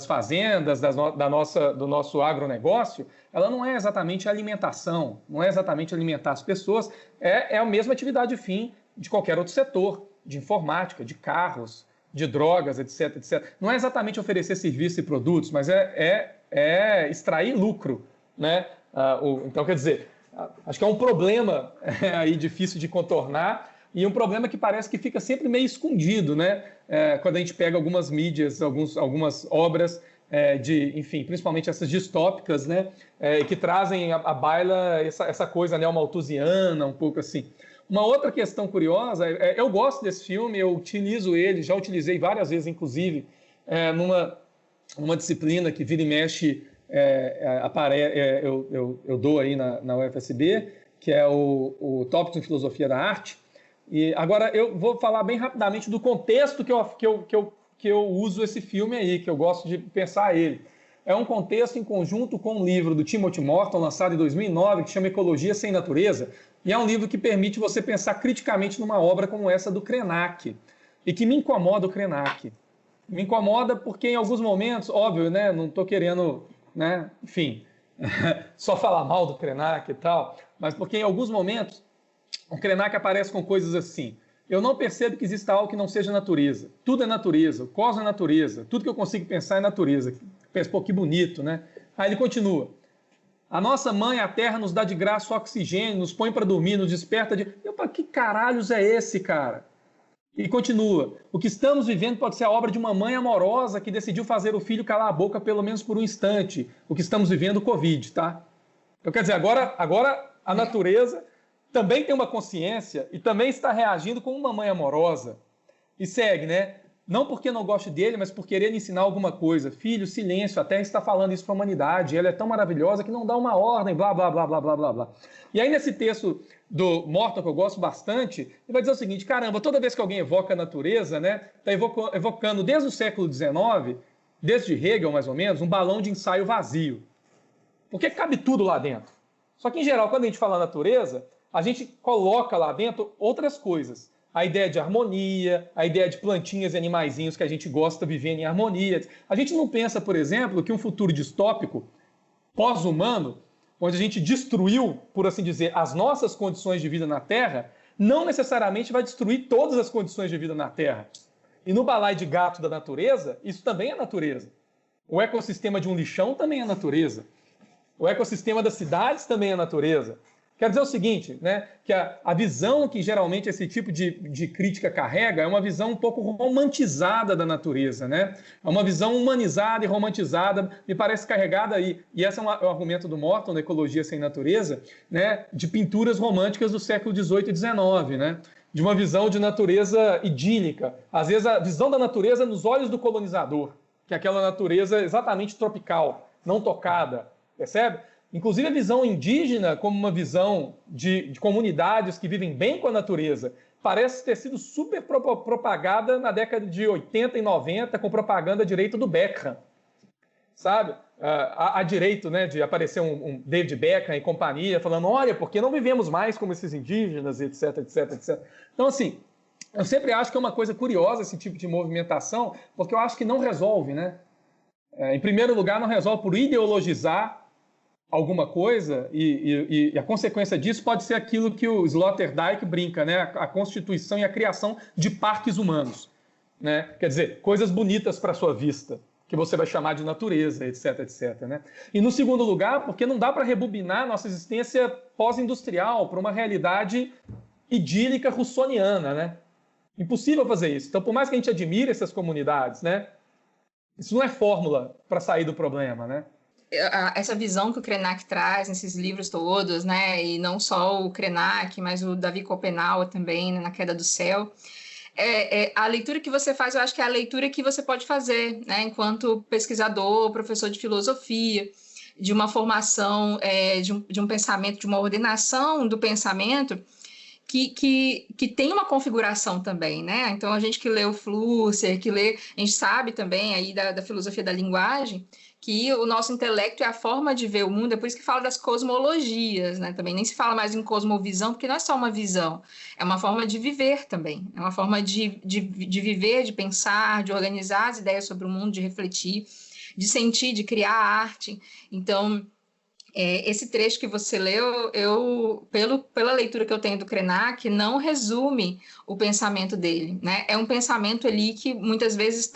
S3: fazendas, do nosso agronegócio, ela não é exatamente a alimentação, não é exatamente alimentar as pessoas, é a mesma atividade fim de qualquer outro setor, de informática, de carros, de drogas, etc., etc. Não é exatamente oferecer serviços e produtos, mas é extrair lucro, né? Então, quer dizer, acho que é um problema aí difícil de contornar e um problema que parece que fica sempre meio escondido, né? Quando a gente pega algumas mídias, algumas obras enfim, principalmente essas distópicas, né? Que trazem à baila essa coisa neomalthusiana, um pouco assim. Uma outra questão curiosa, eu gosto desse filme, eu utilizo ele, já utilizei várias vezes, inclusive, numa disciplina que vira e mexe, eu dou aí na UFSB, que é o Tópicos em Filosofia da Arte. E agora eu vou falar bem rapidamente do contexto que eu uso esse filme aí, que eu gosto de pensar ele. É um contexto em conjunto com um livro do Timothy Morton, lançado em 2009, que chama Ecologia Sem Natureza, e é um livro que permite você pensar criticamente numa obra como essa do Krenak, e que me incomoda o Krenak. Me incomoda porque em alguns momentos, óbvio, né, não estou querendo, né, enfim, só falar mal do Krenak e tal, mas porque em alguns momentos o Krenak aparece com coisas assim: eu não percebo que exista algo que não seja natureza. Tudo é natureza, o cosmos é natureza, tudo que eu consigo pensar é natureza. Pensa, pô, que bonito, né? Aí ele continua: a nossa mãe, a terra, nos dá de graça o oxigênio, nos põe para dormir, nos desperta de... Que caralhos é esse, cara? E continua: o que estamos vivendo pode ser a obra de uma mãe amorosa que decidiu fazer o filho calar a boca pelo menos por um instante. O que estamos vivendo, o Covid, tá? Então, quer dizer, agora a natureza também tem uma consciência e também está reagindo como uma mãe amorosa. E segue, né? Não porque não goste dele, mas por querer lhe ensinar alguma coisa. Filho, silêncio, a Terra está falando isso para a humanidade. Ela é tão maravilhosa que não dá uma ordem, blá, blá, blá, blá, blá, blá, blá. E aí nesse texto do Morton, que eu gosto bastante, ele vai dizer o seguinte: caramba, toda vez que alguém evoca a natureza, né, está evocando desde o século XIX, desde Hegel mais ou menos, um balão de ensaio vazio. Porque cabe tudo lá dentro. Só que em geral, quando a gente fala natureza, a gente coloca lá dentro outras coisas. A ideia de harmonia, a ideia de plantinhas e animaizinhos que a gente gosta vivendo em harmonia. A gente não pensa, por exemplo, que um futuro distópico, pós-humano, onde a gente destruiu, por assim dizer, as nossas condições de vida na Terra, não necessariamente vai destruir todas as condições de vida na Terra. E no balaio de gato da natureza, isso também é natureza. O ecossistema de um lixão também é natureza. O ecossistema das cidades também é natureza. Quer dizer o seguinte, né, que a visão que geralmente esse tipo de crítica carrega é uma visão um pouco romantizada da natureza, né? É uma visão humanizada e romantizada, me parece carregada aí, e esse é o argumento do Morton, da Ecologia Sem Natureza, né, de pinturas românticas do século XVIII e XIX, né? De uma visão de natureza idílica. Às vezes a visão da natureza nos olhos do colonizador, que é aquela natureza exatamente tropical, não tocada, percebe? Inclusive a visão indígena como uma visão de comunidades que vivem bem com a natureza parece ter sido super propagada na década de 80 e 90 com propaganda direita do Beckham, sabe? A direito, né, de aparecer um David Beckham e companhia falando, olha, porque não vivemos mais como esses indígenas, etc, etc, etc. Então, assim, eu sempre acho que é uma coisa curiosa esse tipo de movimentação, porque eu acho que não resolve, né? Em primeiro lugar, não resolve por ideologizar alguma coisa e a consequência disso pode ser aquilo que o Sloterdijk brinca, né? A constituição e a criação de parques humanos, né? Quer dizer, coisas bonitas para a sua vista, que você vai chamar de natureza, etc, etc, né? E no segundo lugar, porque não dá para rebobinar nossa existência pós-industrial para uma realidade idílica russoniana, né? Impossível fazer isso. Então, por mais que a gente admire essas comunidades, né? Isso não é fórmula para sair do problema, né?
S2: Essa visão que o Krenak traz nesses livros todos, né? E não só o Krenak, mas o Davi Copenau também, né? Na Queda do Céu. A leitura que você faz, eu acho que é a leitura que você pode fazer, né? Enquanto pesquisador, professor de filosofia, de uma formação, de um pensamento, de uma ordenação do pensamento que tem uma configuração também, né? Então, a gente que lê o Flusser, a gente sabe também aí da filosofia da linguagem, que o nosso intelecto é a forma de ver o mundo, é por isso que fala das cosmologias, né? Também nem se fala mais em cosmovisão, porque não é só uma visão, é uma forma de viver também, é uma forma de viver, de pensar, de organizar as ideias sobre o mundo, de refletir, de sentir, de criar arte. Então, esse trecho que você leu, pela leitura que eu tenho do Krenak, não resume o pensamento dele, né? É um pensamento ali que muitas vezes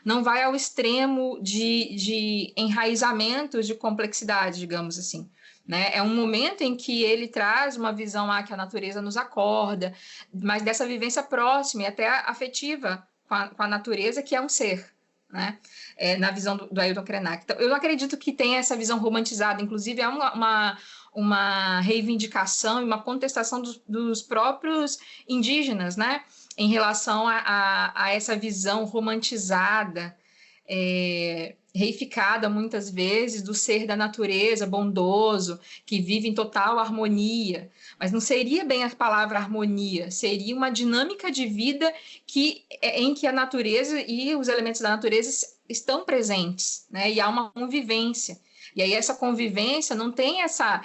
S2: não vai ao extremo de enraizamentos de complexidade, digamos assim. Né? É um momento em que ele traz uma visão que a natureza nos acorda, mas dessa vivência próxima e até afetiva com a natureza, que é um ser. Né? Na visão do Ailton Krenak. Então, eu não acredito que tenha essa visão romantizada, inclusive é uma reivindicação e uma contestação dos próprios indígenas, né? Em relação a essa visão romantizada, reificada muitas vezes do ser da natureza, bondoso, que vive em total harmonia. Mas não seria bem a palavra harmonia, seria uma dinâmica de vida em que a natureza e os elementos da natureza estão presentes, né? E há uma convivência. E aí essa convivência não tem essa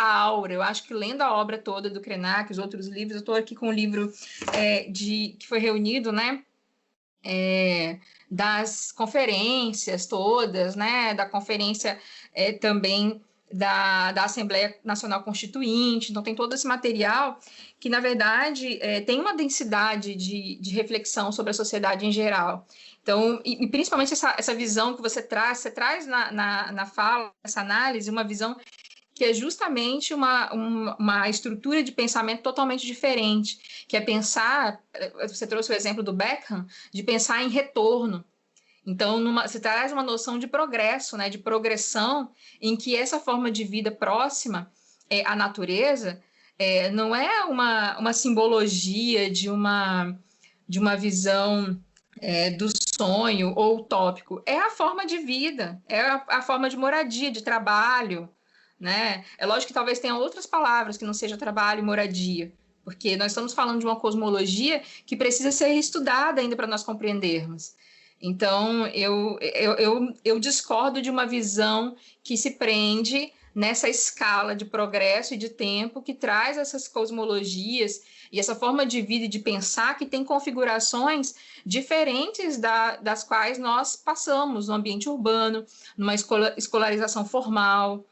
S2: aura. Eu acho que lendo a obra toda do Krenak, os outros livros, eu estou aqui com um livro que foi reunido, né? Das conferências todas, né? Da conferência também da Assembleia Nacional Constituinte. Então, tem todo esse material que, na verdade, tem uma densidade de reflexão sobre a sociedade em geral. Então, e principalmente essa visão que você traz na fala, essa análise, uma visão que é justamente uma estrutura de pensamento totalmente diferente, que é pensar, você trouxe o exemplo do Beckham, de pensar em retorno. Então, você traz uma noção de progresso, né, de progressão, em que essa forma de vida próxima à natureza não é uma simbologia de uma visão do sonho ou utópico, é a forma de vida, é a forma de moradia, de trabalho, né? É lógico que talvez tenha outras palavras que não seja trabalho e moradia, porque nós estamos falando de uma cosmologia que precisa ser estudada ainda para nós compreendermos. Então, eu discordo de uma visão que se prende nessa escala de progresso e de tempo que traz essas cosmologias e essa forma de vida e de pensar que tem configurações diferentes das quais nós passamos no ambiente urbano, numa escolarização formal,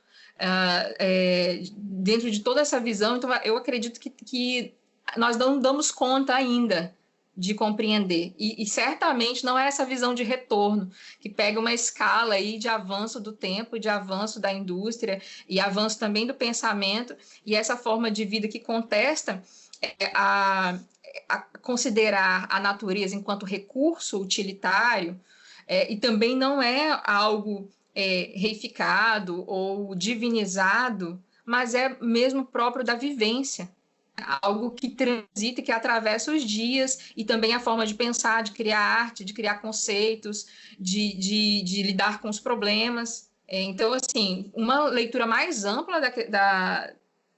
S2: dentro de toda essa visão. Então, eu acredito que nós não damos conta ainda de compreender, e certamente não é essa visão de retorno, que pega uma escala aí de avanço do tempo, de avanço da indústria, e avanço também do pensamento, e essa forma de vida que contesta a considerar a natureza enquanto recurso utilitário, e também não é algo reificado ou divinizado, mas é mesmo próprio da vivência, algo que transita, que atravessa os dias, e também a forma de pensar, de criar arte, de criar conceitos, de lidar com os problemas, Então, assim, uma leitura mais ampla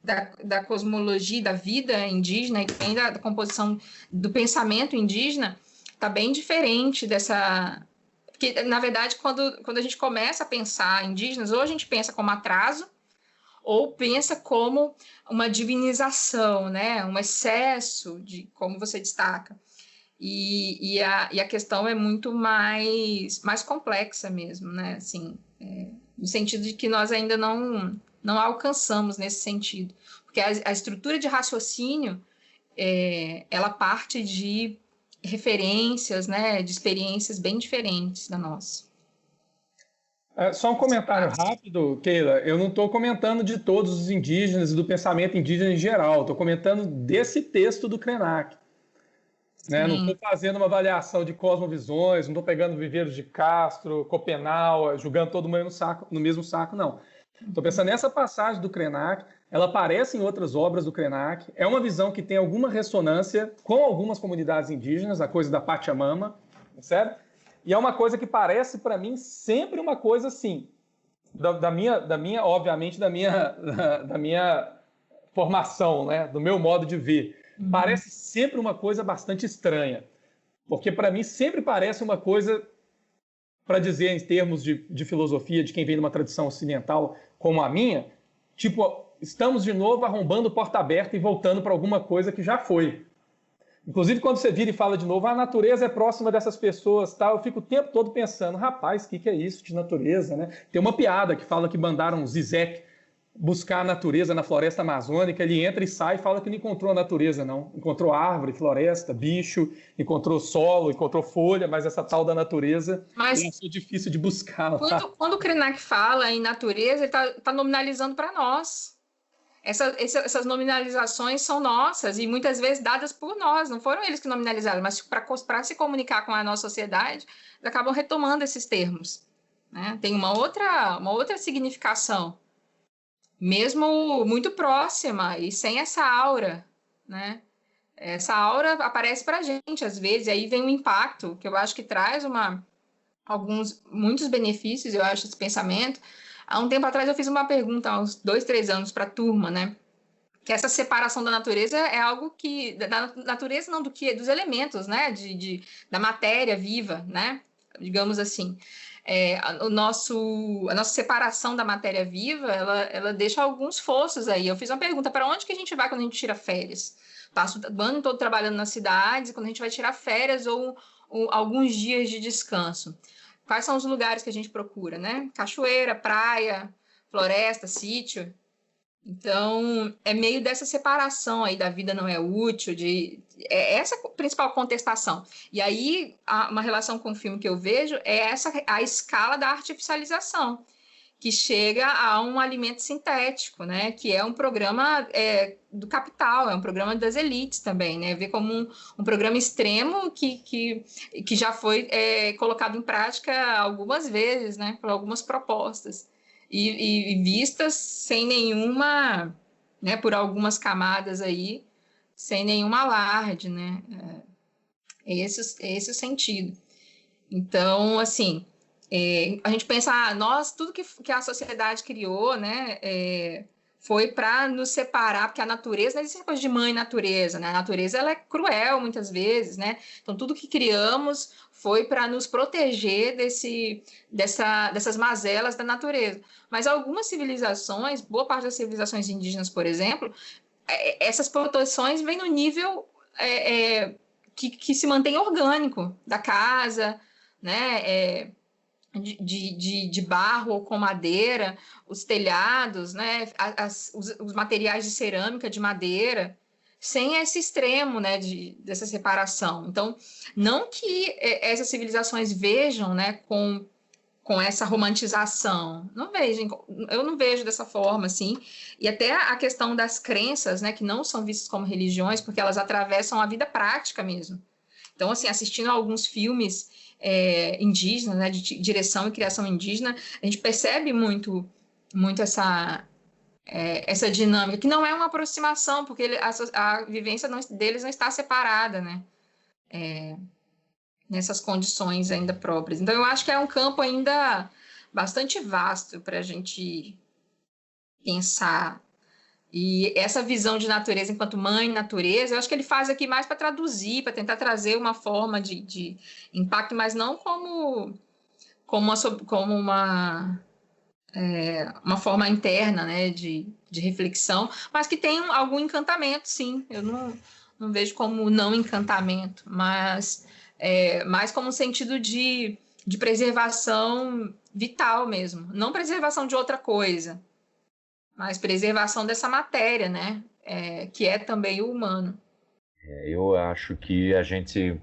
S2: da cosmologia, da vida indígena e também da composição do pensamento indígena está bem diferente dessa... Porque, na verdade, quando a gente começa a pensar indígenas, ou a gente pensa como atraso, ou pensa como uma divinização, né? Um excesso, de como você destaca. E a questão é muito mais complexa mesmo, né? Assim, no sentido de que nós ainda não alcançamos nesse sentido. Porque a estrutura de raciocínio, ela parte de referências, né? De experiências bem diferentes da nossa.
S3: Só um comentário rápido, Keila. Eu não estou comentando de todos os indígenas e do pensamento indígena em geral. Estou comentando desse texto do Krenak. Né? Não estou fazendo uma avaliação de cosmovisões, não estou pegando Viveiros de Castro, Copenau, julgando todo mundo no mesmo saco, não. Estou pensando nessa passagem do Krenak, ela aparece em outras obras do Krenak, é uma visão que tem alguma ressonância com algumas comunidades indígenas, a coisa da Pachamama, certo? E é uma coisa que parece para mim sempre uma coisa assim, obviamente, da minha formação, né? Do meu modo de ver. Parece sempre uma coisa bastante estranha, porque para mim sempre parece uma coisa, para dizer em termos de filosofia, de quem vem de uma tradição ocidental como a minha, tipo, estamos de novo arrombando porta aberta e voltando para alguma coisa que já foi. Inclusive, quando você vira e fala de novo, a natureza é próxima dessas pessoas, tá? Eu fico o tempo todo pensando, rapaz, o que é isso de natureza, né? Tem uma piada que fala que mandaram Zizek buscar a natureza na floresta amazônica, ele entra e sai e fala que não encontrou a natureza, não. Encontrou árvore, floresta, bicho, encontrou solo, encontrou folha, mas essa tal da natureza é difícil de buscar.
S2: Quando o Krenak fala em natureza, ele está nominalizando para nós. Essas nominalizações são nossas e muitas vezes dadas por nós, não foram eles que nominalizaram, mas para se comunicar com a nossa sociedade, eles acabam retomando esses termos. Né? Tem uma outra significação, mesmo muito próxima e sem essa aura, né? Essa aura aparece para a gente às vezes, e aí vem um impacto que eu acho que traz muitos benefícios, eu acho, esse pensamento. Há um tempo atrás eu fiz uma pergunta, há uns 2, 3 anos, para a turma, né? Que essa separação da natureza é algo que... Da natureza não, dos elementos, né? Da matéria viva, né? Digamos assim. A nossa separação da matéria viva, ela deixa alguns fossos aí. Eu fiz uma pergunta, para onde que a gente vai quando a gente tira férias? Passo o ano todo trabalhando nas cidades, quando a gente vai tirar férias ou alguns dias de descanso. Quais são os lugares que a gente procura, né? Cachoeira, praia, floresta, sítio. Então, é meio dessa separação aí da vida não é útil, essa a principal contestação. E aí, uma relação com o filme que eu vejo é a escala da artificialização, que chega a um alimento sintético, né? Que é um programa do capital, é um programa das elites também, né? Ver como um programa extremo que já foi colocado em prática algumas vezes, né? Por algumas propostas. E vistas sem nenhuma, né? Por algumas camadas aí, sem nenhum alarde, né? É esse o sentido. Então, assim... a gente pensa, tudo que a sociedade criou, né, foi para nos separar, porque a natureza não existe coisa de mãe natureza, né? A natureza ela é cruel muitas vezes, né? Então tudo que criamos foi para nos proteger dessas mazelas da natureza. Mas algumas civilizações, boa parte das civilizações indígenas, por exemplo, essas proteções vêm no nível que se mantém orgânico da casa, né? De barro ou com madeira, os telhados, né, os materiais de cerâmica, de madeira, sem esse extremo, né, dessa separação. Então, não que essas civilizações vejam, né, com essa romantização, eu não vejo dessa forma, assim, e até a questão das crenças, né, que não são vistas como religiões, porque elas atravessam a vida prática mesmo. Então, assim, assistindo a alguns filmes indígenas, né, de direção e criação indígena, a gente percebe muito essa dinâmica, que não é uma aproximação, porque a vivência deles não está separada, né, nessas condições ainda próprias. Então, eu acho que é um campo ainda bastante vasto para a gente pensar. E essa visão de natureza enquanto mãe natureza, eu acho que ele faz aqui mais para traduzir, para tentar trazer uma forma de impacto, mas não como uma forma interna, né, de reflexão, mas que tem algum encantamento, sim. Eu não vejo como não encantamento, mas mais como um sentido de preservação vital mesmo. Não preservação de outra coisa, mas preservação dessa matéria, né, que é também o humano.
S1: Eu acho que a gente...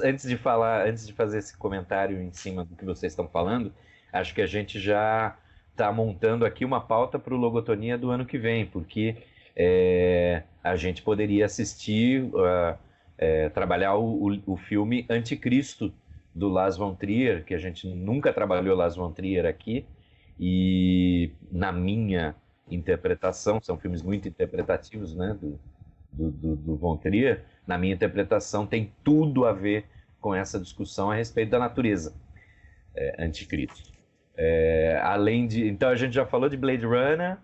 S1: Antes de falar, antes de fazer esse comentário em cima do que vocês estão falando, acho que a gente já está montando aqui uma pauta para o Logotonia do ano que vem, porque a gente poderia assistir, trabalhar o filme Anticristo, do Lars von Trier, que a gente nunca trabalhou Lars von Trier aqui, e na minha interpretação, são filmes muito interpretativos, né, do von Trier, na minha interpretação, tem tudo a ver com essa discussão a respeito da natureza, Anticristo. Além de... Então, a gente já falou de Blade Runner,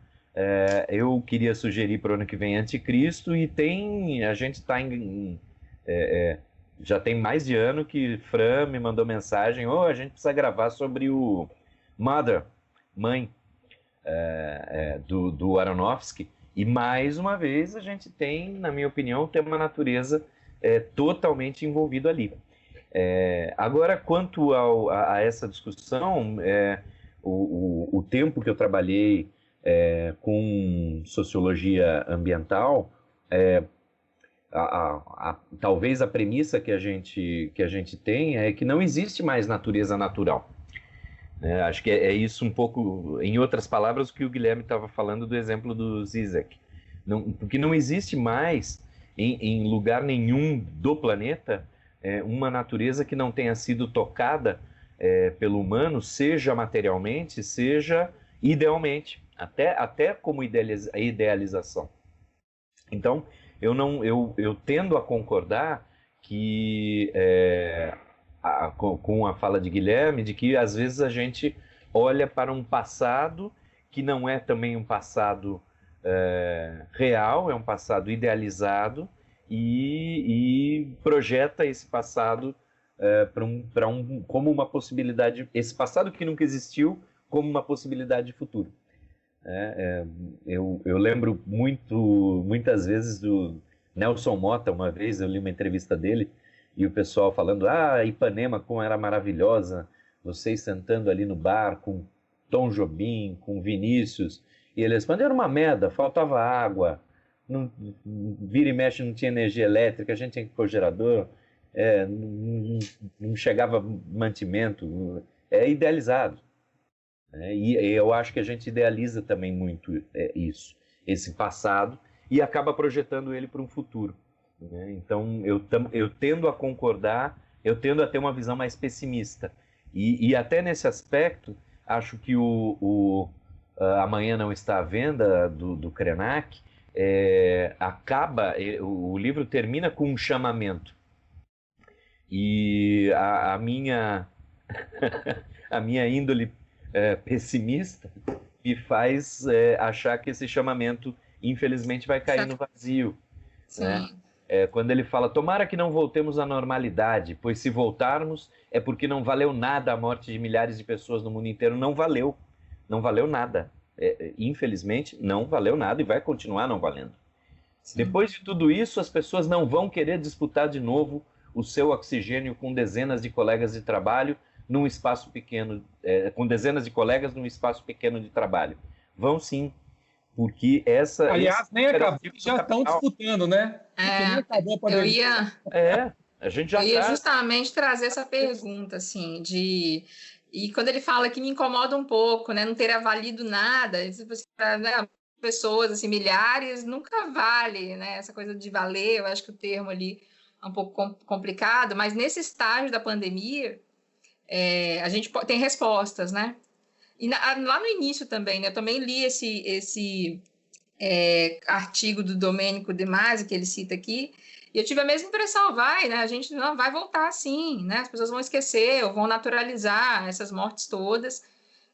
S1: eu queria sugerir para o ano que vem Anticristo, e a gente está já tem mais de ano que Fran me mandou mensagem, a gente precisa gravar sobre o Mother, Mãe, do Aronofsky. E mais uma vez a gente tem, na minha opinião, o tema natureza totalmente envolvido ali. Agora, quanto a essa discussão, o tempo que eu trabalhei com sociologia ambiental, talvez a premissa que a gente tem é que não existe mais natureza natural. Acho que é isso um pouco, em outras palavras, o que o Guilherme estava falando do exemplo do Zizek. Porque não existe mais, em lugar nenhum do planeta, uma natureza que não tenha sido tocada pelo humano, seja materialmente, seja idealmente, até como idealização. Então, eu tendo a concordar que... com a fala de Guilherme, de que às vezes a gente olha para um passado que não é também um passado real, é um passado idealizado e projeta esse passado como uma possibilidade, esse passado que nunca existiu, como uma possibilidade de futuro. Eu lembro muitas vezes do Nelson Motta. Uma vez eu li uma entrevista dele, e o pessoal falando, Ipanema, como era maravilhosa, vocês sentando ali no bar com Tom Jobim, com Vinícius, e ele respondeu, era uma merda, faltava água, vira e mexe, não tinha energia elétrica, a gente tinha que pôr gerador, não chegava mantimento, idealizado. E eu acho que a gente idealiza também muito esse passado, e acaba projetando ele para um futuro. Então, eu tendo a concordar, eu tendo a ter uma visão mais pessimista. E até nesse aspecto, acho que Amanhã Não Está à Venda, do Krenak, o livro termina com um chamamento. E a minha índole pessimista me faz achar que esse chamamento, infelizmente, vai cair no vazio.
S2: Sim.
S1: Né? Quando ele fala, tomara que não voltemos à normalidade, pois se voltarmos é porque não valeu nada a morte de milhares de pessoas no mundo inteiro. Não valeu nada. Infelizmente, não valeu nada e vai continuar não valendo. Sim. Depois de tudo isso, as pessoas não vão querer disputar de novo o seu oxigênio com dezenas de colegas de trabalho num espaço pequeno, com dezenas de colegas num espaço pequeno de trabalho. Vão sim. Porque
S3: aliás, nem acabou, já estão disputando, né?
S2: Nem acabou a pandemia. A gente já ia justamente trazer essa pergunta, assim, e quando ele fala que me incomoda um pouco, né, não ter valido nada, né, pessoas, assim, milhares, nunca vale, né, essa coisa de valer, eu acho que o termo ali é um pouco complicado, mas nesse estágio da pandemia, a gente tem respostas, né? E lá no início também, né? Eu também li esse artigo do Domênico De Masi, que ele cita aqui, E eu tive a mesma impressão, né? A gente não vai voltar sim, né? As pessoas vão esquecer ou vão naturalizar essas mortes todas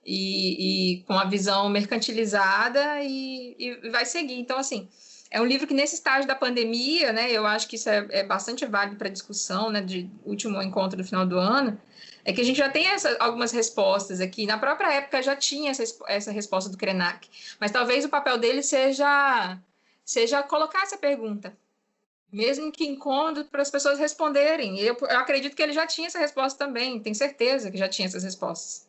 S2: e com a visão mercantilizada e vai seguir. Então, assim, é um livro que nesse estágio da pandemia, né? Eu acho que isso é bastante válido para discussão, né? De último encontro do final do ano, é que a gente já tem algumas respostas aqui. Na própria época já tinha essa resposta do Krenak, mas talvez o papel dele seja colocar essa pergunta, mesmo que incômodo, para as pessoas responderem. Eu acredito que ele já tinha essa resposta também, tenho certeza que já tinha essas respostas.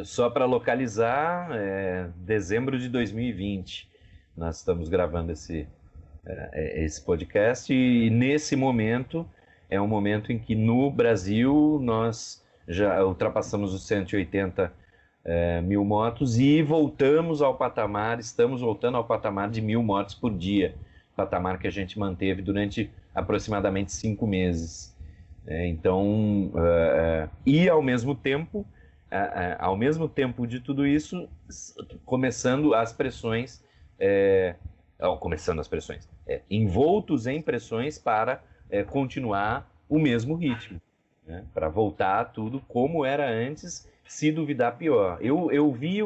S1: Só para localizar, dezembro de 2020, nós estamos gravando esse podcast, e nesse momento é um momento em que no Brasil nós já ultrapassamos os 180 mil mortos e estamos voltando ao patamar de 1.000 mortes por dia, patamar que a gente manteve durante aproximadamente 5 meses. Então, e ao mesmo tempo de tudo isso, começando as pressões, envoltos em pressões para continuar o mesmo ritmo, né? Para voltar a tudo como era antes, se duvidar pior. Eu vi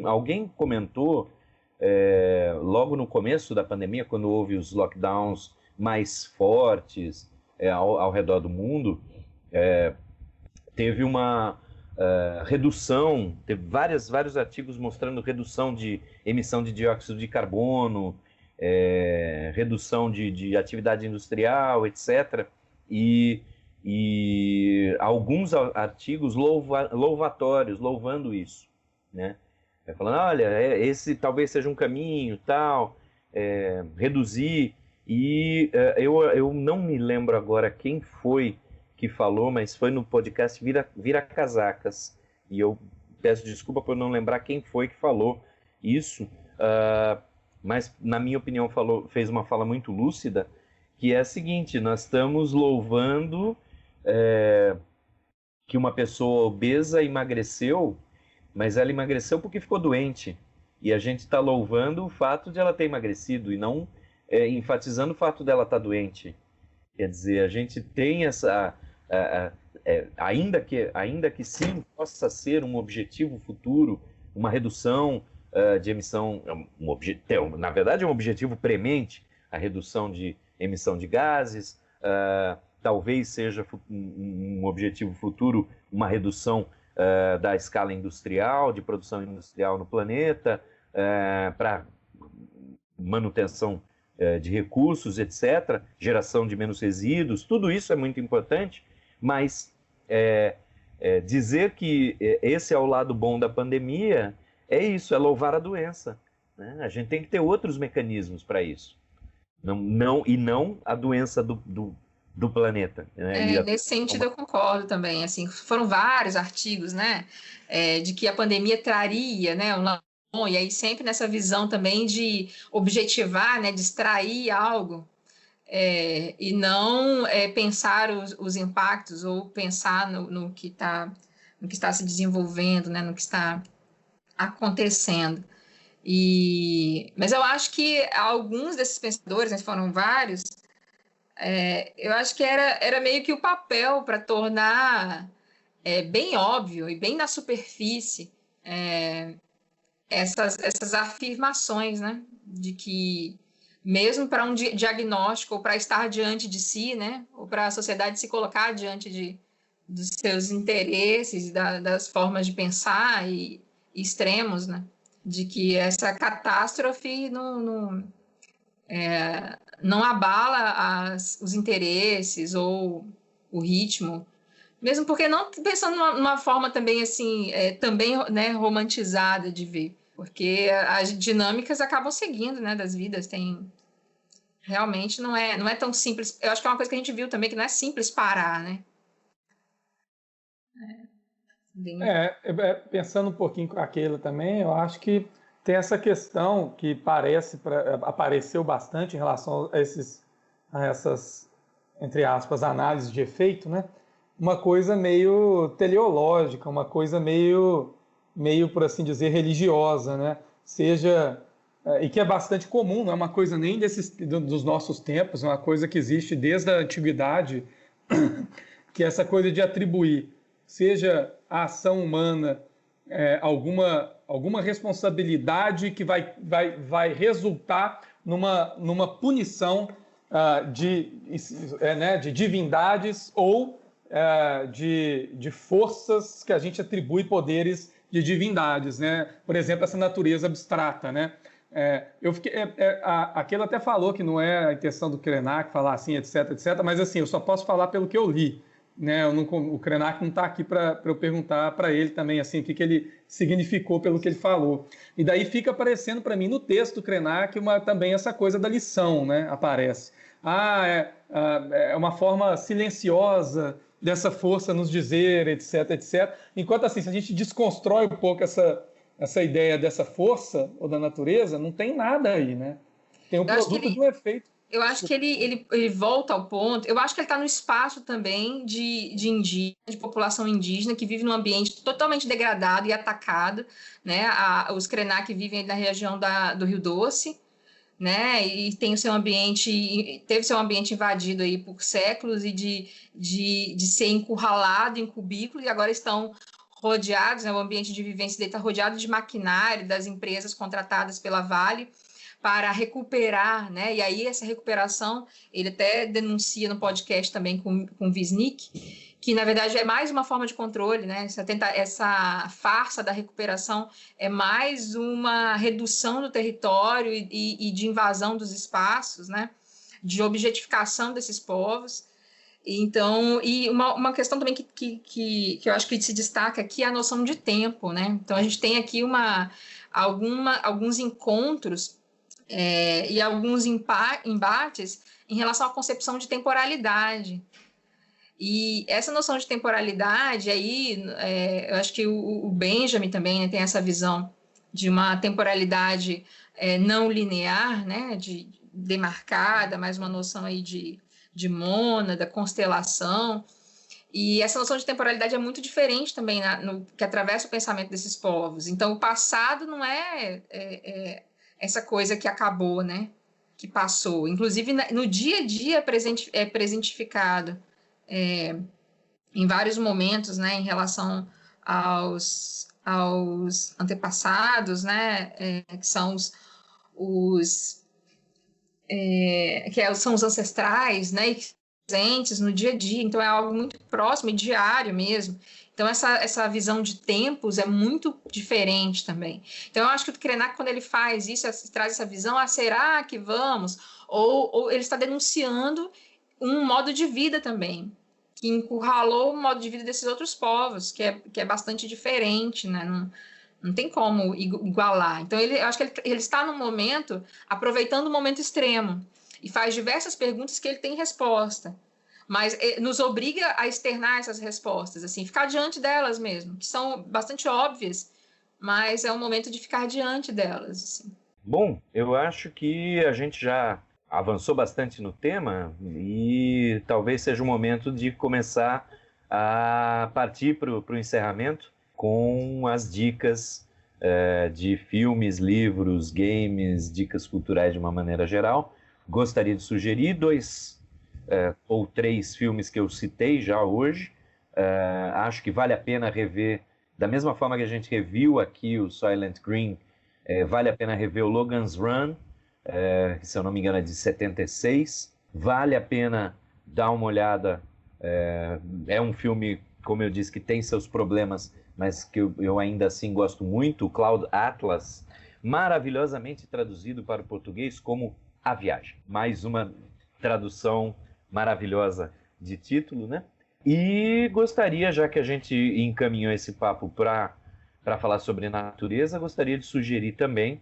S1: alguém comentou logo no começo da pandemia, quando houve os lockdowns mais fortes ao redor do mundo, teve uma redução, teve vários artigos mostrando redução de emissão de dióxido de carbono, redução de atividade industrial, etc. E alguns artigos louvatórios, louvando isso, né? Falando, olha, esse talvez seja um caminho, tal, reduzir. E eu não me lembro agora quem foi que falou, mas foi no podcast Vira Casacas, e eu peço desculpa por não lembrar quem foi que falou isso, mas na minha opinião fez uma fala muito lúcida, que é a seguinte: nós estamos louvando que uma pessoa obesa emagreceu, mas ela emagreceu porque ficou doente, e a gente está louvando o fato de ela ter emagrecido e não enfatizando o fato dela estar doente. Quer dizer, a gente tem essa... ainda que sim possa ser um objetivo futuro, uma redução de emissão, na verdade é um objetivo premente, a redução de emissão de gases, talvez seja um objetivo futuro, uma redução da escala industrial, de produção industrial no planeta, para manutenção de recursos, etc., geração de menos resíduos, tudo isso é muito importante, mas dizer que esse é o lado bom da pandemia é isso, é louvar a doença, né? A gente tem que ter outros mecanismos para isso, e não a doença do planeta, né?
S2: Nesse sentido eu concordo também, assim, foram vários artigos, né, de que a pandemia traria, né, e aí sempre nessa visão também de objetivar, né, de extrair algo, e não pensar os impactos ou pensar no que está se desenvolvendo, né, no que está acontecendo. Mas eu acho que alguns desses pensadores, né, foram vários, eu acho que era meio que o papel para tornar bem óbvio e bem na superfície essas afirmações, né, de que mesmo para um diagnóstico ou para estar diante de si, né, ou para a sociedade se colocar diante dos seus interesses, das formas de pensar e extremos, né, de que essa catástrofe não abala os interesses ou o ritmo, mesmo porque não pensando numa forma também assim, também, né, romantizada de ver, porque as dinâmicas acabam seguindo, né, das vidas, realmente não é tão simples. Eu acho que é uma coisa que a gente viu também, que não é simples parar, né?
S3: Pensando um pouquinho com aquilo também, eu acho que tem essa questão que apareceu bastante em relação a essas, entre aspas, análises de efeito, né? Uma coisa meio teleológica, uma coisa meio, por assim dizer, religiosa, né? Seja e que é bastante comum, não é uma coisa nem dos nossos tempos, é uma coisa que existe desde a antiguidade, que é essa coisa de atribuir, seja a ação humana, alguma responsabilidade que vai resultar numa punição de divindades ou de forças que a gente atribui poderes de divindades, né? Por exemplo, essa natureza abstrata, né? Aquele até falou que não é a intenção do Krenak falar assim, etc, etc, mas assim, eu só posso falar pelo que eu li, né? O Krenak não está aqui para eu perguntar para ele também assim, o que ele significou pelo que ele falou. E daí fica aparecendo para mim no texto do Krenak também essa coisa da lição, né? Aparece. É uma forma silenciosa dessa força nos dizer, etc, etc. Enquanto assim, se a gente desconstrói um pouco essa ideia dessa força ou da natureza, não tem nada aí, né? Tem um produto de um efeito.
S2: Eu acho que ele volta ao ponto. Eu acho que ele está no espaço também de população indígena que vive num ambiente totalmente degradado e atacado, né? Os Krenak vivem na região do Rio Doce, né? E tem teve seu ambiente invadido aí por séculos e de ser encurralado em cubículos, e agora estão rodeados, né? O ambiente de vivência dele está rodeado de maquinário das empresas contratadas pela Vale para recuperar, né? E aí essa recuperação, ele até denuncia no podcast também com o Wisnik, que na verdade é mais uma forma de controle, né? Essa farsa da recuperação é mais uma redução do território e de invasão dos espaços, né? De objetificação desses povos. Então, e uma questão também que eu acho que se destaca aqui é a noção de tempo, né? Então, a gente tem aqui alguns encontros e alguns embates em relação à concepção de temporalidade. E essa noção de temporalidade aí, eu acho que o Benjamin também, né, tem essa visão de uma temporalidade não linear, né, demarcada, mais uma noção aí de mônada, constelação. E essa noção de temporalidade é muito diferente também que atravessa o pensamento desses povos. Então, o passado não é essa coisa que acabou, né, que passou. Inclusive, no dia a dia é presentificado em vários momentos, né, em relação aos antepassados, né, que são são os ancestrais, né, e presentes no dia a dia. Então é algo muito próximo e diário mesmo. Então essa visão de tempos é muito diferente também. Então eu acho que o Krenak, quando ele faz isso, traz essa visão, será que vamos? Ou ele está denunciando um modo de vida também, que encurralou o modo de vida desses outros povos, que é bastante diferente, né? Não tem como igualar. Então, eu acho que ele está no momento, aproveitando o momento extremo, e faz diversas perguntas que ele tem resposta, mas nos obriga a externar essas respostas, assim, ficar diante delas mesmo, que são bastante óbvias, mas é um momento de ficar diante delas. Assim.
S1: Bom, eu acho que a gente já avançou bastante no tema e talvez seja o momento de começar a partir para o encerramento com as dicas de filmes, livros, games, dicas culturais de uma maneira geral. Gostaria de sugerir 2 ou 3 filmes que eu citei já hoje. Acho que vale a pena rever, da mesma forma que a gente reviu aqui o Soylent Green, vale a pena rever o Logan's Run, que, se eu não me engano, é de 76. Vale a pena dar uma olhada. É um filme, como eu disse, que tem seus problemas, mas que eu ainda assim gosto muito. O Cloud Atlas, maravilhosamente traduzido para o português como A Viagem. Mais uma tradução maravilhosa de título, né? E gostaria, já que a gente encaminhou esse papo para falar sobre natureza, gostaria de sugerir também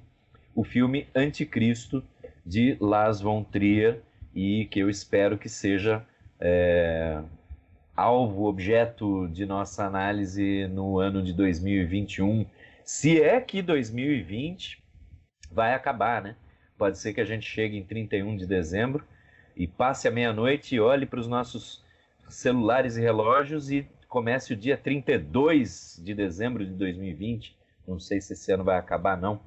S1: o filme Anticristo, de Lars von Trier, e que eu espero que seja alvo, objeto de nossa análise no ano de 2021. Se é que 2020 vai acabar, né? Pode ser que a gente chegue em 31 de dezembro e passe a meia-noite e olhe para os nossos celulares e relógios e comece o dia 32 de dezembro de 2020. Não sei se esse ano vai acabar, não.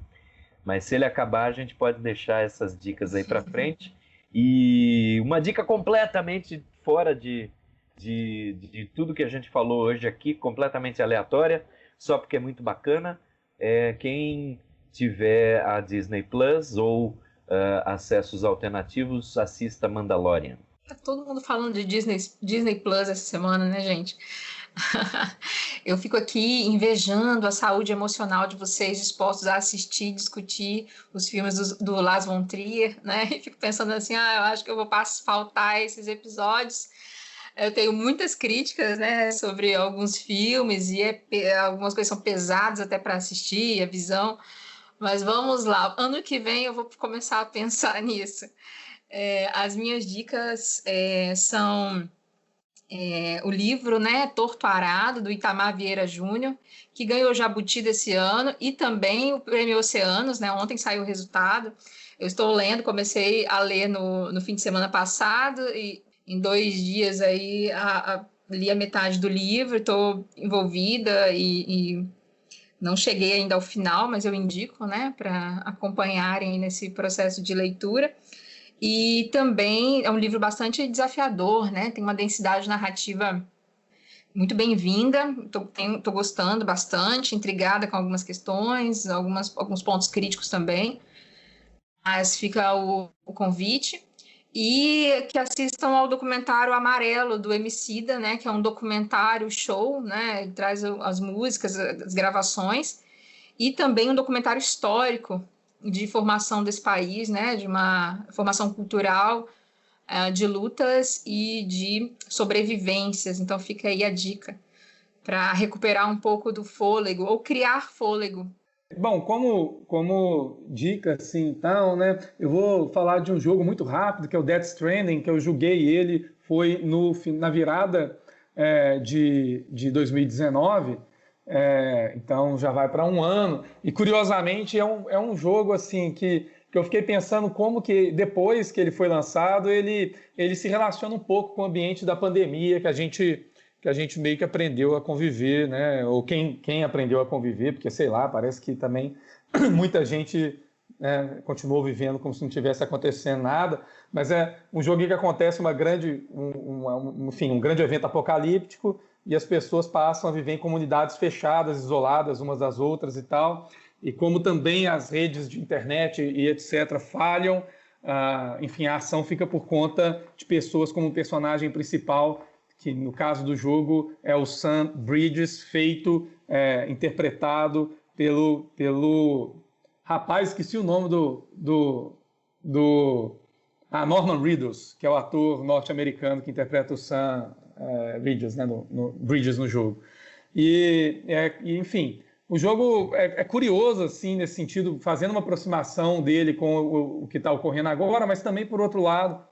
S1: Mas se ele acabar, a gente pode deixar essas dicas aí para frente. E uma dica completamente fora de tudo que a gente falou hoje aqui, completamente aleatória, só porque é muito bacana. Quem tiver a Disney Plus ou acessos alternativos, assista Mandalorian.
S2: Tá todo mundo falando de Disney Plus essa semana, né, gente? Eu fico aqui invejando a saúde emocional de vocês dispostos a assistir e discutir os filmes do Lars von Trier, né? E fico pensando assim, eu acho que eu vou faltar esses episódios. Eu tenho muitas críticas, né, sobre alguns filmes e algumas coisas são pesadas até para assistir, a visão. Mas vamos lá, ano que vem eu vou começar a pensar nisso. As minhas dicas são o livro, né, Torto Arado, do Itamar Vieira Júnior, que ganhou o Jabuti desse ano, e também o Prêmio Oceanos, né, ontem saiu o resultado. Eu estou lendo, comecei a ler no fim de semana passado, e em 2 dias aí li a metade do livro, estou envolvida e não cheguei ainda ao final, mas eu indico, né, para acompanharem nesse processo de leitura. E também é um livro bastante desafiador, né? Tem uma densidade narrativa muito bem-vinda. Estou gostando bastante, intrigada com algumas questões, alguns pontos críticos também. Mas fica o convite. E que assistam ao documentário Amarelo, do Emicida, né? Que é um documentário show, né? Ele traz as músicas, as gravações. E também um documentário histórico de formação desse país, né, de uma formação cultural, de lutas e de sobrevivências. Então fica aí a dica para recuperar um pouco do fôlego ou criar fôlego.
S3: Bom, como dica, assim, então, né, eu vou falar de um jogo muito rápido, que é o Death Stranding, que eu joguei ele, foi na virada de 2019, então já vai para 1 ano, e curiosamente é um jogo assim que eu fiquei pensando como que depois que ele foi lançado, ele se relaciona um pouco com o ambiente da pandemia que a gente meio que aprendeu a conviver, né? Ou quem aprendeu a conviver, porque sei lá, parece que também muita gente continuou vivendo como se não tivesse acontecendo nada, mas é um jogo que acontece um grande evento apocalíptico, e as pessoas passam a viver em comunidades fechadas, isoladas umas das outras e tal, e como também as redes de internet e etc. falham, enfim, a ação fica por conta de pessoas como o personagem principal, que no caso do jogo é o Sam Bridges, interpretado pelo rapaz, esqueci o nome Norman Reedus, que é o ator norte-americano que interpreta o Sam Bridges, né, Bridges no jogo. Enfim, o jogo é curioso assim, nesse sentido, fazendo uma aproximação dele com o que está ocorrendo agora, mas também, por outro lado,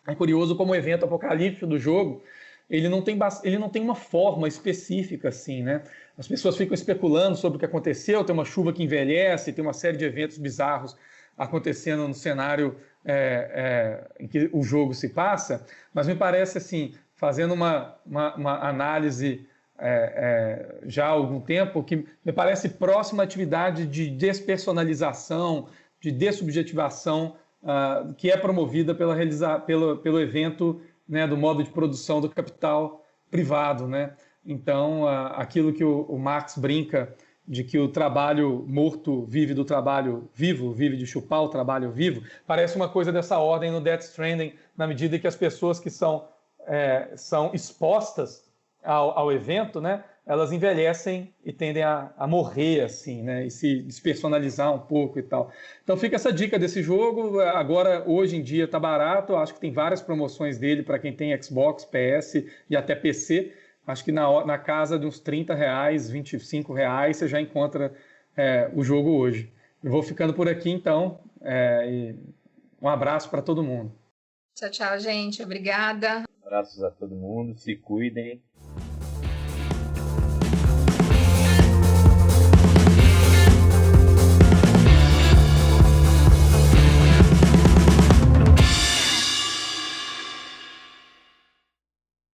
S3: é curioso como o evento apocalíptico do jogo ele não tem uma forma específica, assim, né? As pessoas ficam especulando sobre o que aconteceu, tem uma chuva que envelhece, tem uma série de eventos bizarros acontecendo no cenário em que o jogo se passa, mas me parece, assim, fazendo uma análise já há algum tempo, que me parece próxima à atividade de despersonalização, de dessubjetivação, que é promovida pelo evento, né, do modo de produção do capital privado, né? Então, aquilo que o Marx brinca de que o trabalho morto vive do trabalho vivo, vive de chupar o trabalho vivo, parece uma coisa dessa ordem no Death Stranding, na medida que as pessoas que são expostas ao evento, né, elas envelhecem e tendem a morrer, assim, né, e se despersonalizar um pouco e tal. Então fica essa dica desse jogo. Agora, hoje em dia, está barato. Acho que tem várias promoções dele para quem tem Xbox, PS e até PC. Acho que na casa de uns R$30, R$25, você já encontra o jogo hoje. Eu vou ficando por aqui, então. E um abraço para todo mundo.
S2: Tchau, tchau, gente. Obrigada.
S1: Abraços a todo mundo. Se cuidem.